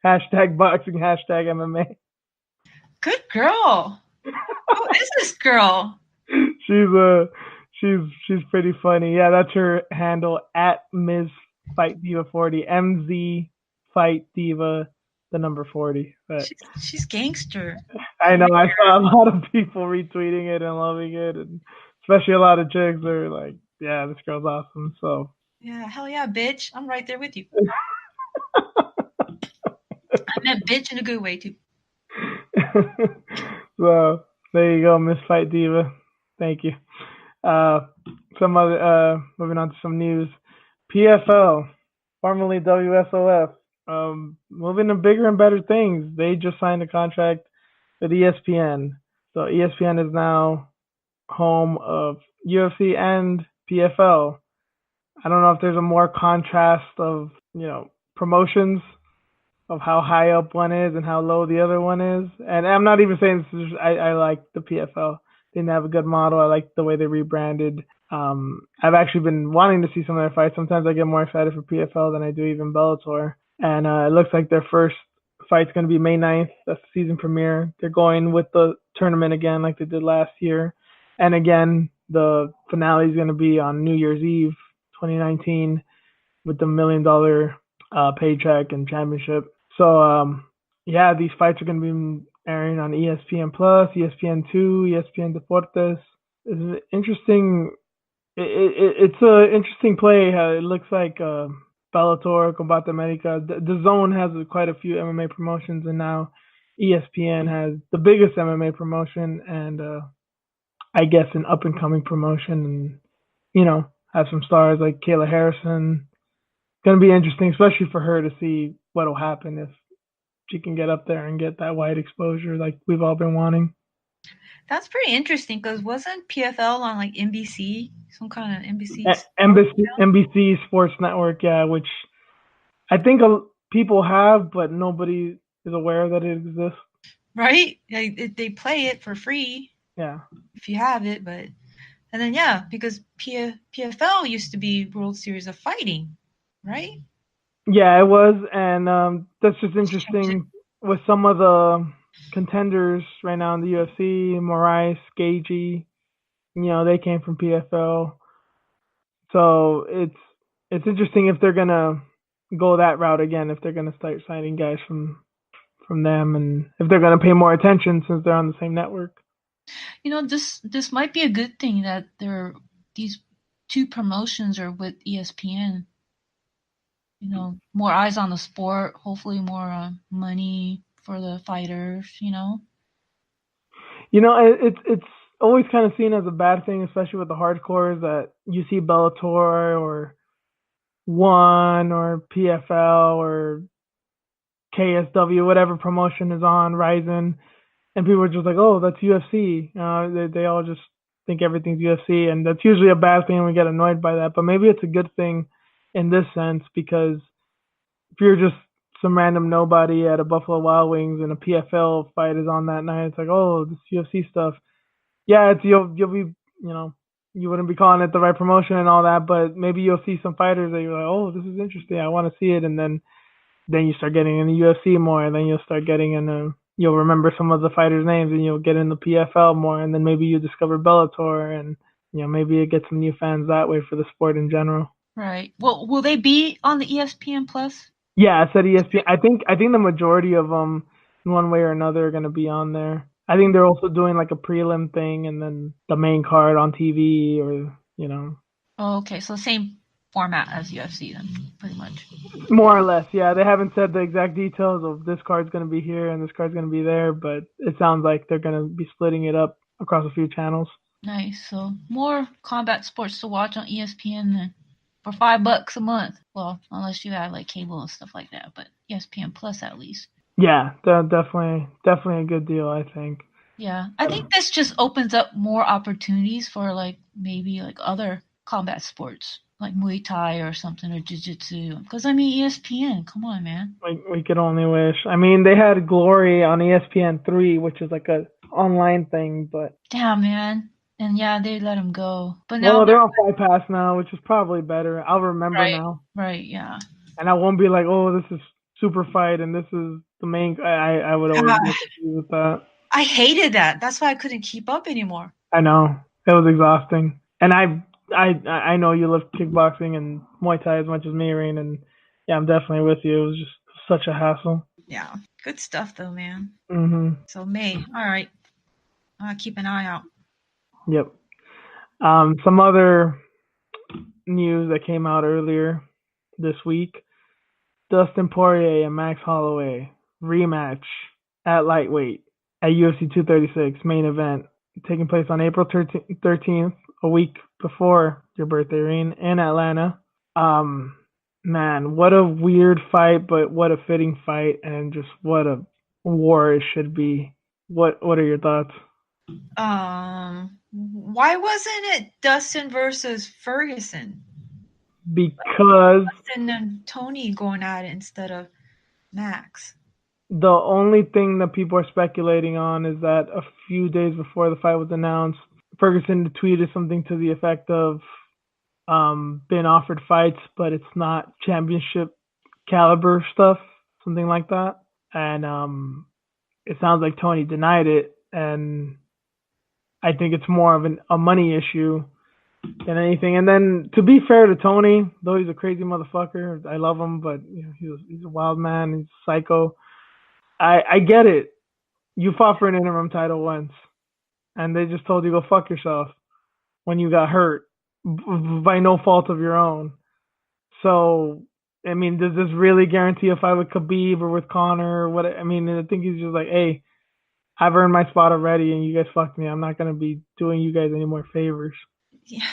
Hashtag boxing, hashtag MMA." Good girl. Who is this girl? She's pretty funny. Yeah, that's her handle at Ms. Fight Diva 40. MZ Fight Diva the number 40. But She's gangster. I know I saw a lot of people retweeting it and loving it, and especially a lot of chicks are like, "Yeah, this girl's awesome." So Yeah, hell yeah, bitch. I'm right there with you. I meant bitch in a good way too. so there you go, Miss Fight Diva. Thank you. Uh, moving on to some news. PFL, formerly WSOF, moving to bigger and better things. They just signed a contract with ESPN. So ESPN is now home of UFC and PFL. I don't know if there's a more contrast of, promotions of how high up one is and how low the other one is. And I'm not even saying this is, I like the PFL. They didn't have a good model. I like the way they rebranded. I've actually been wanting to see some of their fights. Sometimes I get more excited for PFL than I do even Bellator. And it looks like their first fight's going to be May 9th. That's the season premiere. They're going with the tournament again like they did last year. And again, the finale is going to be on New Year's Eve 2019 with the $1 million paycheck and championship. So, yeah, these fights are going to be airing on ESPN Plus, ESPN2, ESPN Deportes. It's interesting. It's an interesting play. It looks like Bellator, Combate America. The Zone has quite a few MMA promotions, and now ESPN has the biggest MMA promotion, and I guess an up and coming promotion, and have some stars like Kayla Harrison. Going to be interesting, especially for her to see what'll happen if she can get up there and get that wide exposure like we've all been wanting. That's pretty interesting because wasn't PFL on like NBC, some kind of NBC? NBC Sports Network, yeah, which I think people have, but nobody is aware that it exists. Right? Like, they play it for free. Yeah. If you have it, but and then yeah, because PFL used to be World Series of Fighting, right? Yeah, it was, and that's just interesting with some of the contenders right now in the UFC. Moraes, Gagey, they came from PFL. So it's interesting if they're gonna go that route again, if they're gonna start signing guys from them, and if they're gonna pay more attention since they're on the same network. This might be a good thing that these two promotions are with ESPN. More eyes on the sport. Hopefully, more money for the fighters. It's always kind of seen as a bad thing, especially with the hardcores that you see Bellator or One or PFL or KSW, whatever promotion is on Ryzen, and people are just like, "Oh, that's UFC." They all just think everything's UFC, and that's usually a bad thing, and we get annoyed by that. But maybe it's a good thing in this sense because if you're just some random nobody at a Buffalo Wild Wings and a PFL fight is on that night, it's like, "Oh, this UFC stuff." Yeah, you'll be you wouldn't be calling it the right promotion and all that, but maybe you'll see some fighters that you're like, "Oh, this is interesting. I want to see it," and then you start getting into UFC more, and then you'll start getting into you'll remember some of the fighters' names, and you'll get into PFL more, and then maybe you discover Bellator, and maybe you get some new fans that way for the sport in general. Right. Well, will they be on the ESPN Plus? Yeah, I said ESPN. I think the majority of them, in one way or another, are going to be on there. I think they're also doing like a prelim thing, and then the main card on TV, or. Oh, okay. So format as UFC then, pretty much. More or less, yeah. They haven't said the exact details of this card's going to be here and this card's going to be there, but it sounds like they're going to be splitting it up across a few channels. Nice. So more combat sports to watch on ESPN then for $5 a month. Well, unless you have like cable and stuff like that, but ESPN Plus at least. Yeah, definitely a good deal, I think. Yeah, I think this just opens up more opportunities for like maybe like other combat sports like Muay Thai or something or Jiu-Jitsu. Because I mean ESPN, come on, man. We could only wish. I mean, they had Glory on ESPN 3, which is like a online thing, but Damn, man. And yeah, they let him go. But now well, they're they're on Fight Pass now, which is probably better. I'll remember right, now, right, yeah. and I won't be like, oh, this is Super Fight and this is the main. I would always get confused with that. I hated that. That's why I couldn't keep up anymore. I know it was exhausting, and I know you love kickboxing and Muay Thai as much as me, Rain, and yeah, I'm definitely with you. It was just such a hassle. Yeah, good stuff though, man. Mhm. So May, all right, I'll keep an eye out. Yep. Some other news that came out earlier this week: Dustin Poirier and Max Holloway rematch at lightweight at UFC 236 main event, taking place on April 13th, a week before your birthday, Rain, in Atlanta. Man, what a weird fight, but what a fitting fight, and just what a war it should be. What are your thoughts? Why wasn't it Dustin versus Ferguson? Because Dustin and Tony going at it instead of Max. the only thing that people are speculating on is that a few days before the fight was announced, Ferguson tweeted something to the effect of been offered fights, but it's not championship caliber stuff, something like that. And it sounds like Tony denied it, and I think it's more of a money issue than anything. And then to be fair to Tony, though he's a crazy motherfucker, I love him, but you know, he's a wild man, he's psycho. I get it. You fought for an interim title once, and they just told you go fuck yourself when you got hurt by no fault of your own. So, I mean, does this really guarantee a fight with Khabib or with Conor? Or what? I mean, I think he's just like, hey, I've earned my spot already, and you guys fucked me. I'm not gonna be doing you guys any more favors. Yeah.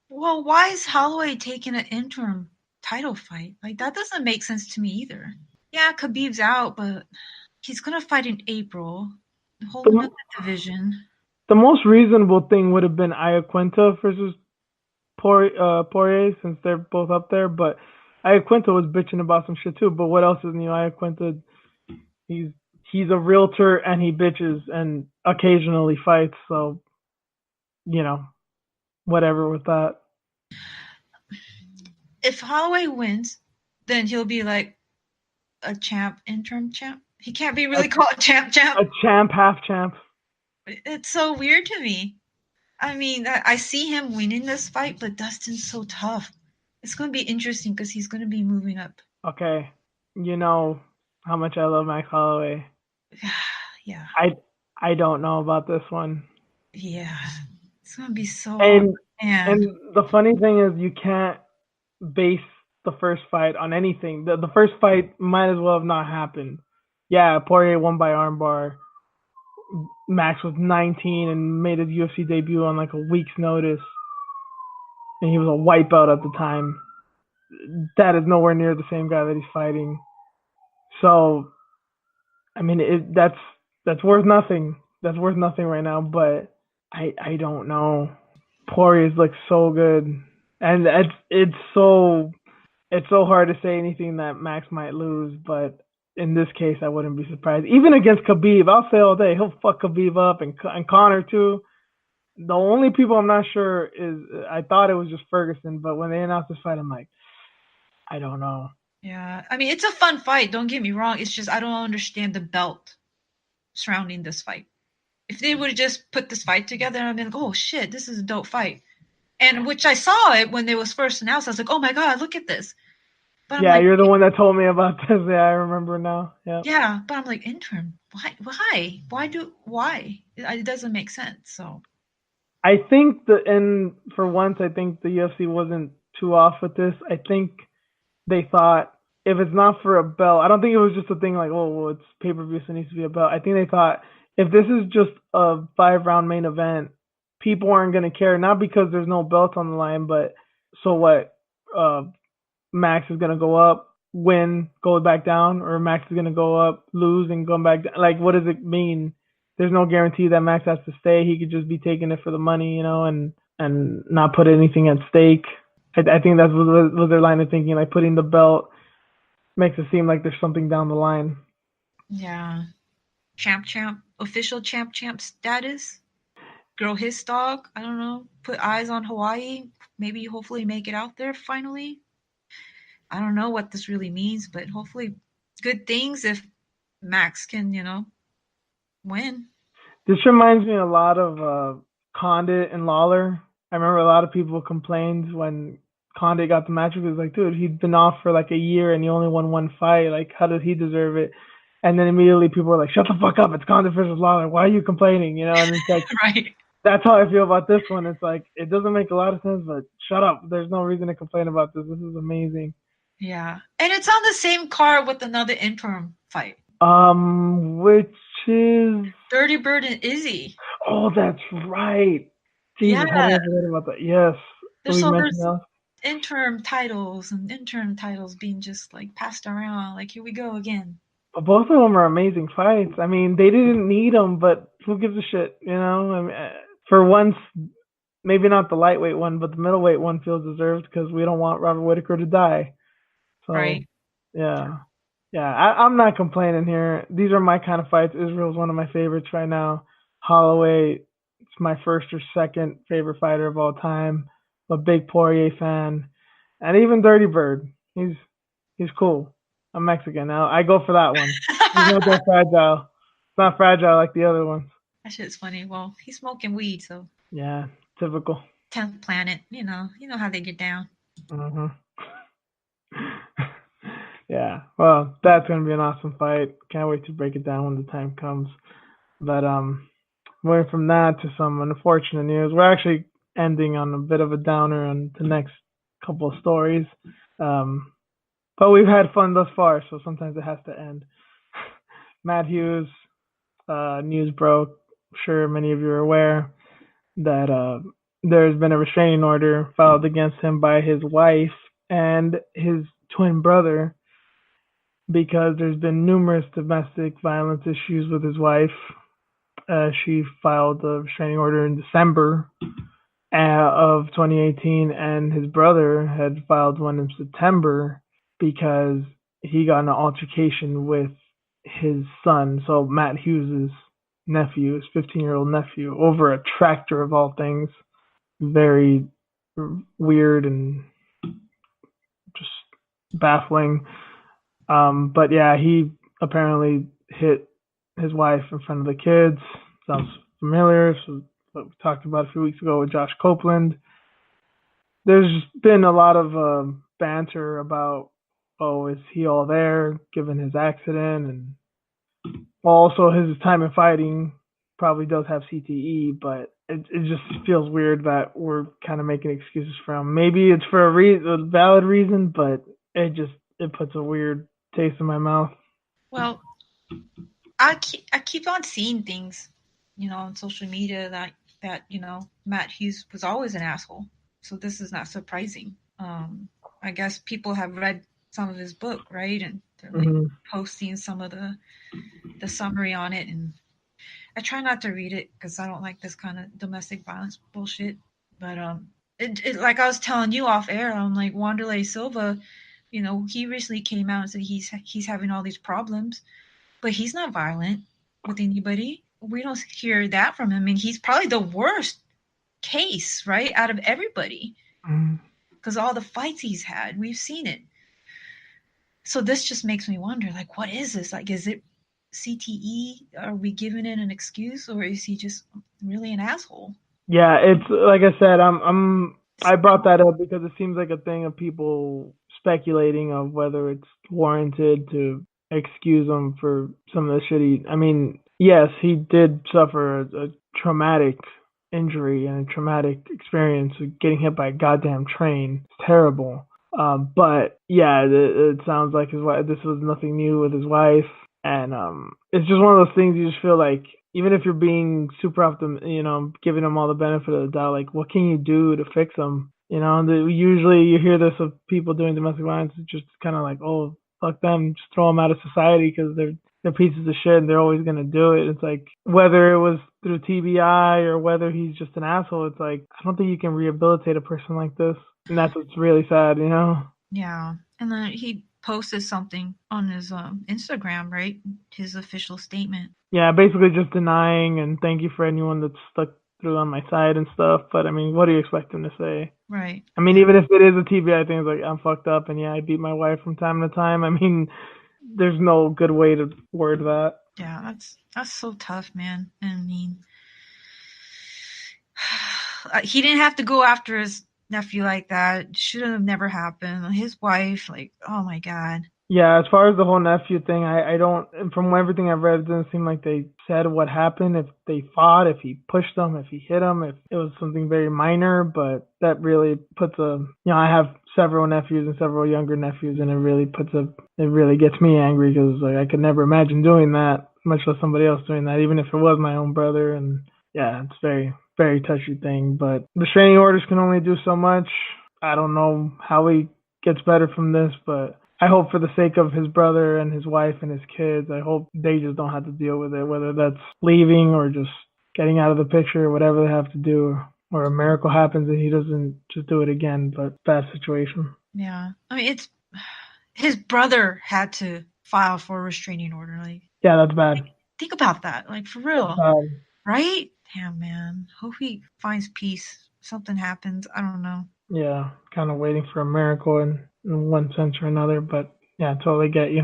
Well, why is Holloway taking an interim title fight? Like that doesn't make sense to me either. Yeah, Khabib's out, but he's gonna fight in April. A whole The, another division. the most reasonable thing would have been Iaquinta versus Poirier, since they're both up there. But Iaquinta was bitching about some shit too. But what else is new? Iaquinta, he's he's a realtor and he bitches and occasionally fights. So you know, whatever with that. If Holloway wins, then he'll be like a champ, interim champ. He can't be really called a champ. A champ, half champ. It's so weird to me. I mean, I see him winning this fight, but Dustin's so tough. It's going to be interesting because he's going to be moving up. Okay, you know how much I love Max Holloway. Yeah. I don't know about this one. Yeah. It's going to be so And hard. and the funny thing is you can't base the first fight on anything. The first fight might as well have not happened. Yeah, Poirier won by armbar. Max was 19 and made his UFC debut on like a week's notice, and he was a wipeout at the time. That is nowhere near the same guy that he's fighting. So, I mean, that's worth nothing. That's worth nothing right now. But I don't know. Poirier's looks so good, and it's so hard to say anything that Max might lose. But in this case, I wouldn't be surprised. Even against Khabib, I'll say all day he'll fuck Khabib up and Conor too. The only people I'm not sure is I thought it was just Ferguson, but when they announced this fight, I'm like, I don't know. Yeah. I mean, it's a fun fight. Don't get me wrong. It's just I don't understand the belt surrounding this fight. If they would have just put this fight together, I'd be like, oh shit, this is a dope fight. And which I saw it when it was first announced. I was like, oh my god, look at this. But I'm Yeah, like, you're the one that told me about this. Yeah, I remember now. Yeah. yeah, but I'm like, interim. Why? It doesn't make sense. So I think and for once, I think the UFC wasn't too off with this. I think they thought if it's not for a belt, I don't think it was just a thing like, oh, well, it's pay per view, so it needs to be a belt. I think they thought if this is just a 5 round main event, people aren't going to care. Not because there's no belt on the line, but so what? Uh, Max is going to go up, win, go back down, or Max is going to go up, lose, and go back down. Like, what does it mean? There's no guarantee that Max has to stay. He could just be taking it for the money, and not put anything at stake. I think that was their line of thinking, like putting the belt makes it seem like there's something down the line. Yeah. Champ, official champ status. Grow his stock. I don't know. Put eyes on Hawaii. Maybe hopefully make it out there finally. I don't know what this really means, but hopefully good things if Max can, win. This reminds me a lot of Condit and Lawler. I remember a lot of people complained when Condit got the match. It was like, dude, he'd been off for like a year and he only won one fight. Like, how does he deserve it? And then immediately people were like, shut the fuck up. It's Condit versus Lawler. Why are you complaining? And it's like, Right. that's how I feel about this one. It's like, it doesn't make a lot of sense, but shut up. There's no reason to complain about this. This is amazing. Yeah. And it's on the same card with another interim fight. Which is Dirty Bird and Izzy. Oh, that's right. Jesus, how did I forget about that? Yes. There's interim titles being just like passed around. Like, here we go again. But both of them are amazing fights. I mean, they didn't need them, but who gives a shit? I mean, for once, maybe not the lightweight one, but the middleweight one feels deserved because we don't want Robert Whittaker to die. So, right. Yeah. I'm not complaining here. These are my kind of fights. Israel's one of my favorites right now. Holloway, it's my first or second favorite fighter of all time. I'm a big Poirier fan, and even Dirty Bird. He's cool. I'm Mexican now. I go for that one. He's not that fragile. It's not fragile like the other ones. That shit's funny. Well, he's smoking weed, so. Yeah, typical. 10th planet. You know how they get down. Mhm. Yeah. Well, that's gonna be an awesome fight. Can't wait to break it down when the time comes. But moving from that to some unfortunate news, we're actually ending on a bit of a downer on the next couple of stories. But we've had fun thus far, so sometimes it has to end. Matt Hughes, news broke. I'm sure many of you are aware that there's been a restraining order filed against him by his wife and his twin brother because there's been numerous domestic violence issues with his wife. She filed a restraining order in December of 2018, and his brother had filed one in September because he got in an altercation with his son, so Matt Hughes' nephew, his 15-year-old nephew, over a tractor of all things. Very weird and just baffling. But yeah, he apparently hit his wife in front of the kids. Sounds familiar. So what we talked about a few weeks ago with Josh Copeland. There's been a lot of banter about, oh, is he all there given his accident, and also his time in fighting probably does have CTE, but it just feels weird that we're kind of making excuses for him. Maybe it's for a valid reason, but it puts a weird taste in my mouth. Well, I keep on seeing things, on social media that Matt Hughes was always an asshole. So this is not surprising. I guess people have read some of his book, right? And they're like posting some of the summary on it. And I try not to read it because I don't like this kind of domestic violence bullshit. But it like I was telling you off air, I'm like Wanderlei Silva, he recently came out and said he's having all these problems, but he's not violent with anybody. We don't hear that from him. I mean, he's probably the worst case, right, out of everybody, because all the fights he's had, we've seen it. So this just makes me wonder, like, what is this? Like, is it CTE? Are we giving it an excuse, or is he just really an asshole? Yeah, it's like I said, I brought that up because it seems like a thing of people speculating of whether it's warranted to excuse him for some of the shit I mean, yes, he did suffer a traumatic injury and a traumatic experience of getting hit by a goddamn train. It's terrible. But yeah, it sounds like his wife. This was nothing new with his wife, and it's just one of those things you just feel like even if you're being super giving them all the benefit of the doubt, like what can you do to fix them? Usually you hear this of people doing domestic violence, it's just kind of like, oh, fuck them, just throw them out of society because they're pieces of shit and they're always gonna do it. It's like whether it was through TBI or whether he's just an asshole, it's like I don't think you can rehabilitate a person like this, and that's what's really sad, you know? Yeah. And then he posted something on his Instagram, right? His official statement. Yeah, basically just denying and thank you for anyone that's stuck through on my side and stuff. But I mean, what do you expect him to say? Right. I mean, Yeah. even if it is a TBI thing, it's like I'm fucked up and yeah, I beat my wife from time to time. I mean, there's no good way to word that. Yeah, that's so tough, man. I mean, he didn't have to go after his nephew like that. Should have never happened. His wife, like, oh my god. Yeah, as far as the whole nephew thing, I don't, from everything I've read, it doesn't seem like they said what happened, if they fought, if he pushed them, if he hit them, if it was something very minor, but that really puts I have several nephews and several younger nephews, and it really gets me angry because like I could never imagine doing that, much less somebody else doing that, even if it was my own brother, and yeah, it's very, very touchy thing, but restraining orders can only do so much. I don't know how he gets better from this, but I hope for the sake of his brother and his wife and his kids, I hope they just don't have to deal with it, whether that's leaving or just getting out of the picture or whatever they have to do, or a miracle happens and he doesn't just do it again, but bad situation. Yeah. I mean, it's his brother had to file for a restraining order. Like, Yeah, that's bad. think about that. Like, for That's real. bad. Right? Damn, man. Hope he finds peace. Something happens. I don't know. Yeah, kind of waiting for a miracle in one sense or another, but yeah, totally get you.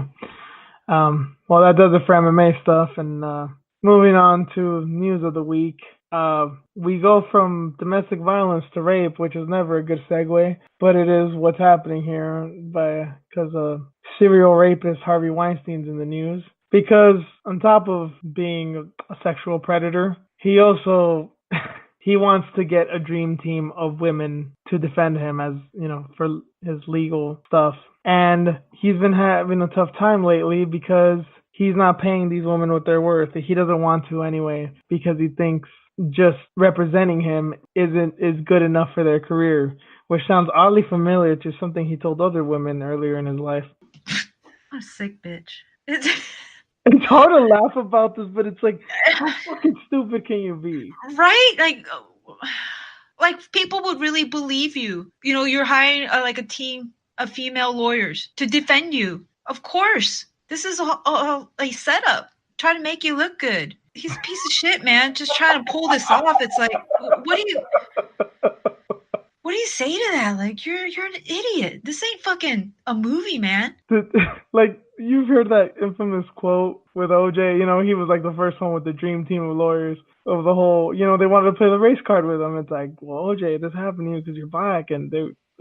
Well, that does it for MMA stuff, and moving on to news of the week. We go from domestic violence to rape, which is never a good segue, but it is what's happening here because serial rapist Harvey Weinstein's in the news. Because on top of being a sexual predator, he also he wants to get a dream team of women to defend him as for his legal stuff. And he's been having a tough time lately because he's not paying these women what they're worth. He doesn't want to anyway because he thinks just representing him is good enough for their career, which sounds oddly familiar to something he told other women earlier in his life. What a sick bitch. It's hard to laugh about this, but it's like, how fucking stupid can you be? Right? Like people would really believe you. You're hiring like a team of female lawyers to defend you. Of course. This is a setup. Try to make you look good. He's a piece of shit, man. Just trying to pull this off. It's like, what do you say to that? Like, you're an idiot. This ain't fucking a movie, man. Like, you've heard that infamous quote with OJ. He was like the first one with the dream team of lawyers of the whole. They wanted to play the race card with him. It's like, well, OJ, this happened to you because you're black, and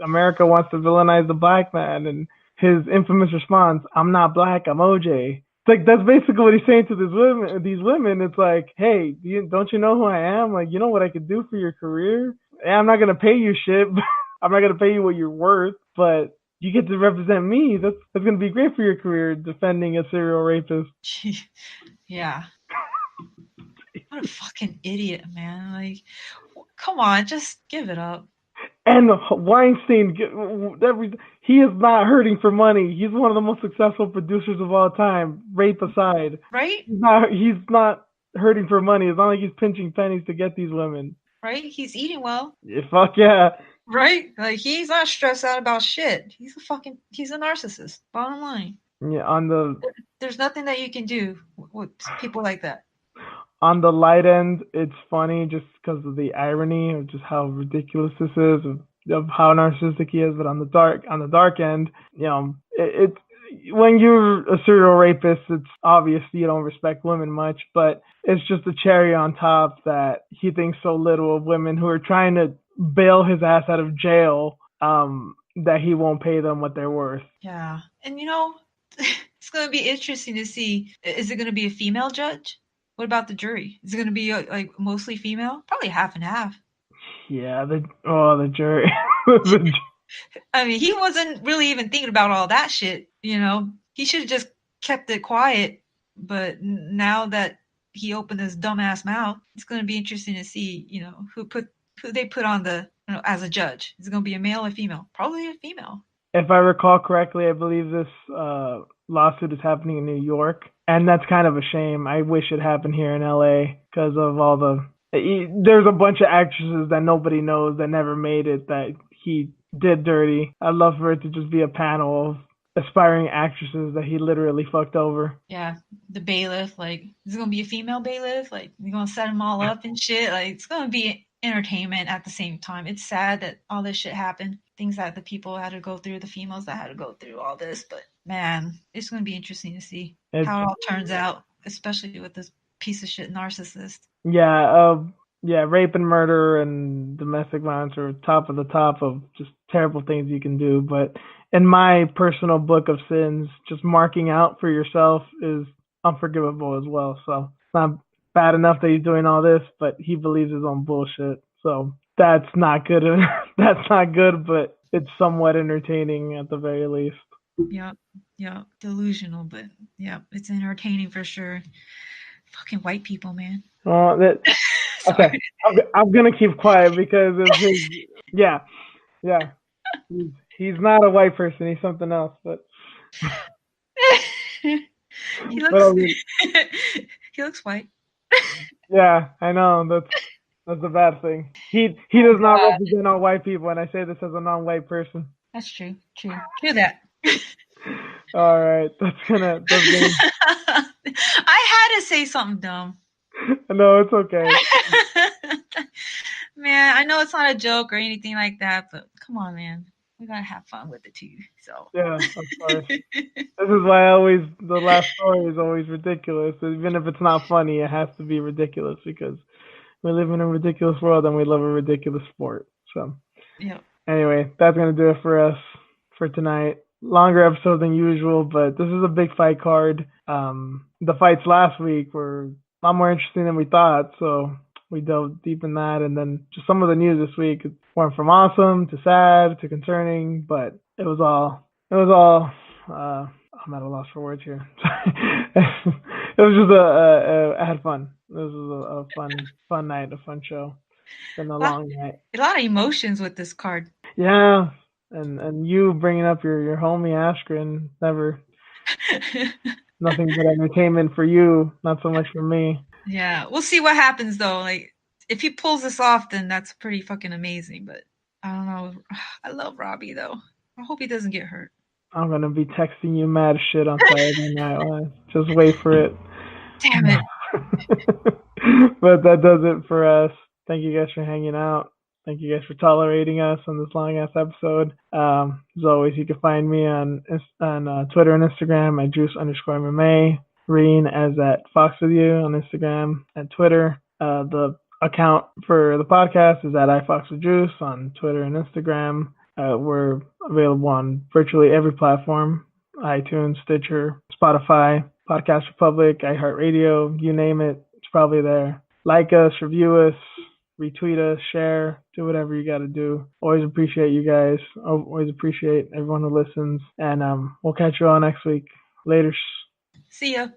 America wants to villainize the black man. And his infamous response, "I'm not black, I'm OJ." It's like that's basically what he's saying to these women. It's like, hey, don't you know who I am? Like, you know what I could do for your career? Yeah, I'm not gonna pay you shit. I'm not gonna pay you what you're worth, but you get to represent me. That's gonna be great for your career, defending a serial rapist. Yeah. What a fucking idiot, man. Like, come on, just give it up. And Weinstein, he is not hurting for money. He's one of the most successful producers of all time, rape aside. Right? He's not hurting for money. It's not like he's pinching pennies to get these women. Right? He's eating well. Yeah, fuck yeah. Right? Like, he's not stressed out about shit. He's a narcissist. Bottom line. Yeah, there's nothing that you can do with people like that. On the light end, it's funny just because of the irony of just how ridiculous this is, of how narcissistic he is. But on the dark end, it's when you're a serial rapist, it's obvious you don't respect women much. But it's just a cherry on top that he thinks so little of women who are trying to bail his ass out of jail. That he won't pay them what they're worth. Yeah, and it's going to be interesting to see. Is it going to be a female judge? What about the jury? Is it going to be like mostly female? Probably half and half. Yeah, the jury. The I mean, he wasn't really even thinking about all that shit, you know. He should have just kept it quiet. But now that he opened his dumbass mouth, it's going to be interesting to see, you know, who they put on the, you know, as a judge. Is it going to be a male or female? Probably a female. If I recall correctly, I believe this lawsuit is happening in New York, and that's kind of a shame. I wish it happened here in LA because of all the. There's a bunch of actresses that nobody knows that never made it that he did dirty. I'd love for it to just be a panel of aspiring actresses that he literally fucked over. Yeah, the bailiff, like, is it gonna be a female bailiff? Like, you're gonna set them all up and shit. Like, it's gonna be entertainment at the same time. It's sad that all this shit happened. Things that the people had to go through, the females that had to go through all this. But man, it's gonna be interesting to see It's how it all turns out, especially with this piece of shit narcissist. yeah, rape and murder and domestic violence are top of the top of just terrible things you can do. But in my personal book of sins, just marking out for yourself is unforgivable as well. So it's not bad enough that he's doing all this, but he believes his own bullshit. So that's not good. That's not good, but it's somewhat entertaining at the very least. Yeah, yeah, delusional, but yeah, it's entertaining for sure. Fucking white people, man. That okay. Sorry. I'm gonna keep quiet because of his. Yeah, yeah. He's not a white person. He's something else. But he but looks he looks white. yeah, I know that's the bad thing. He Oh does not god. represent all white people, and I say this as a non-white person. That's true. True. True that. All right, that's gonna. I had to say something dumb. No, it's okay. Man, I know it's not a joke or anything like that, but come on, man. We gotta have fun with it too. So Yeah, of course. This is why the last story is always ridiculous. Even if it's not funny, it has to be ridiculous because we live in a ridiculous world and we love a ridiculous sport. So yeah. anyway, that's gonna do it for us for tonight. Longer episode than usual, but this is a big fight card. The fights last week were a lot more interesting than we thought, so we dove deep in that, and then just some of the news this week went from awesome to sad to concerning, but it was all. I'm at a loss for words here. It was just I had fun. This was a fun night, a fun show. It's been a long night. A lot of emotions with this card. Yeah, and you bringing up your homie Askren, never nothing but entertainment for you, not so much for me. Yeah, we'll see what happens though. Like, if he pulls this off, then that's pretty fucking amazing. But I don't know. I love Robbie though. I hope he doesn't get hurt. I'm gonna be texting you mad shit on Saturday Night Live. Just wait for it. Damn it. But that does it for us. Thank you guys for hanging out. Thank you guys for tolerating us on this long ass episode. As always, you can find me on Twitter and Instagram at juice_MMA. Reen as at Fox with You on Instagram and Twitter. The account for the podcast is at iFoxWithJuice on Twitter and Instagram. We're available on virtually every platform: iTunes, Stitcher, Spotify, Podcast Republic, iHeartRadio, you name it, it's probably there. Like us, review us, retweet us, share, do whatever you got to do. Always appreciate you guys. Always appreciate everyone who listens. And we'll catch you all next week. Later. See ya.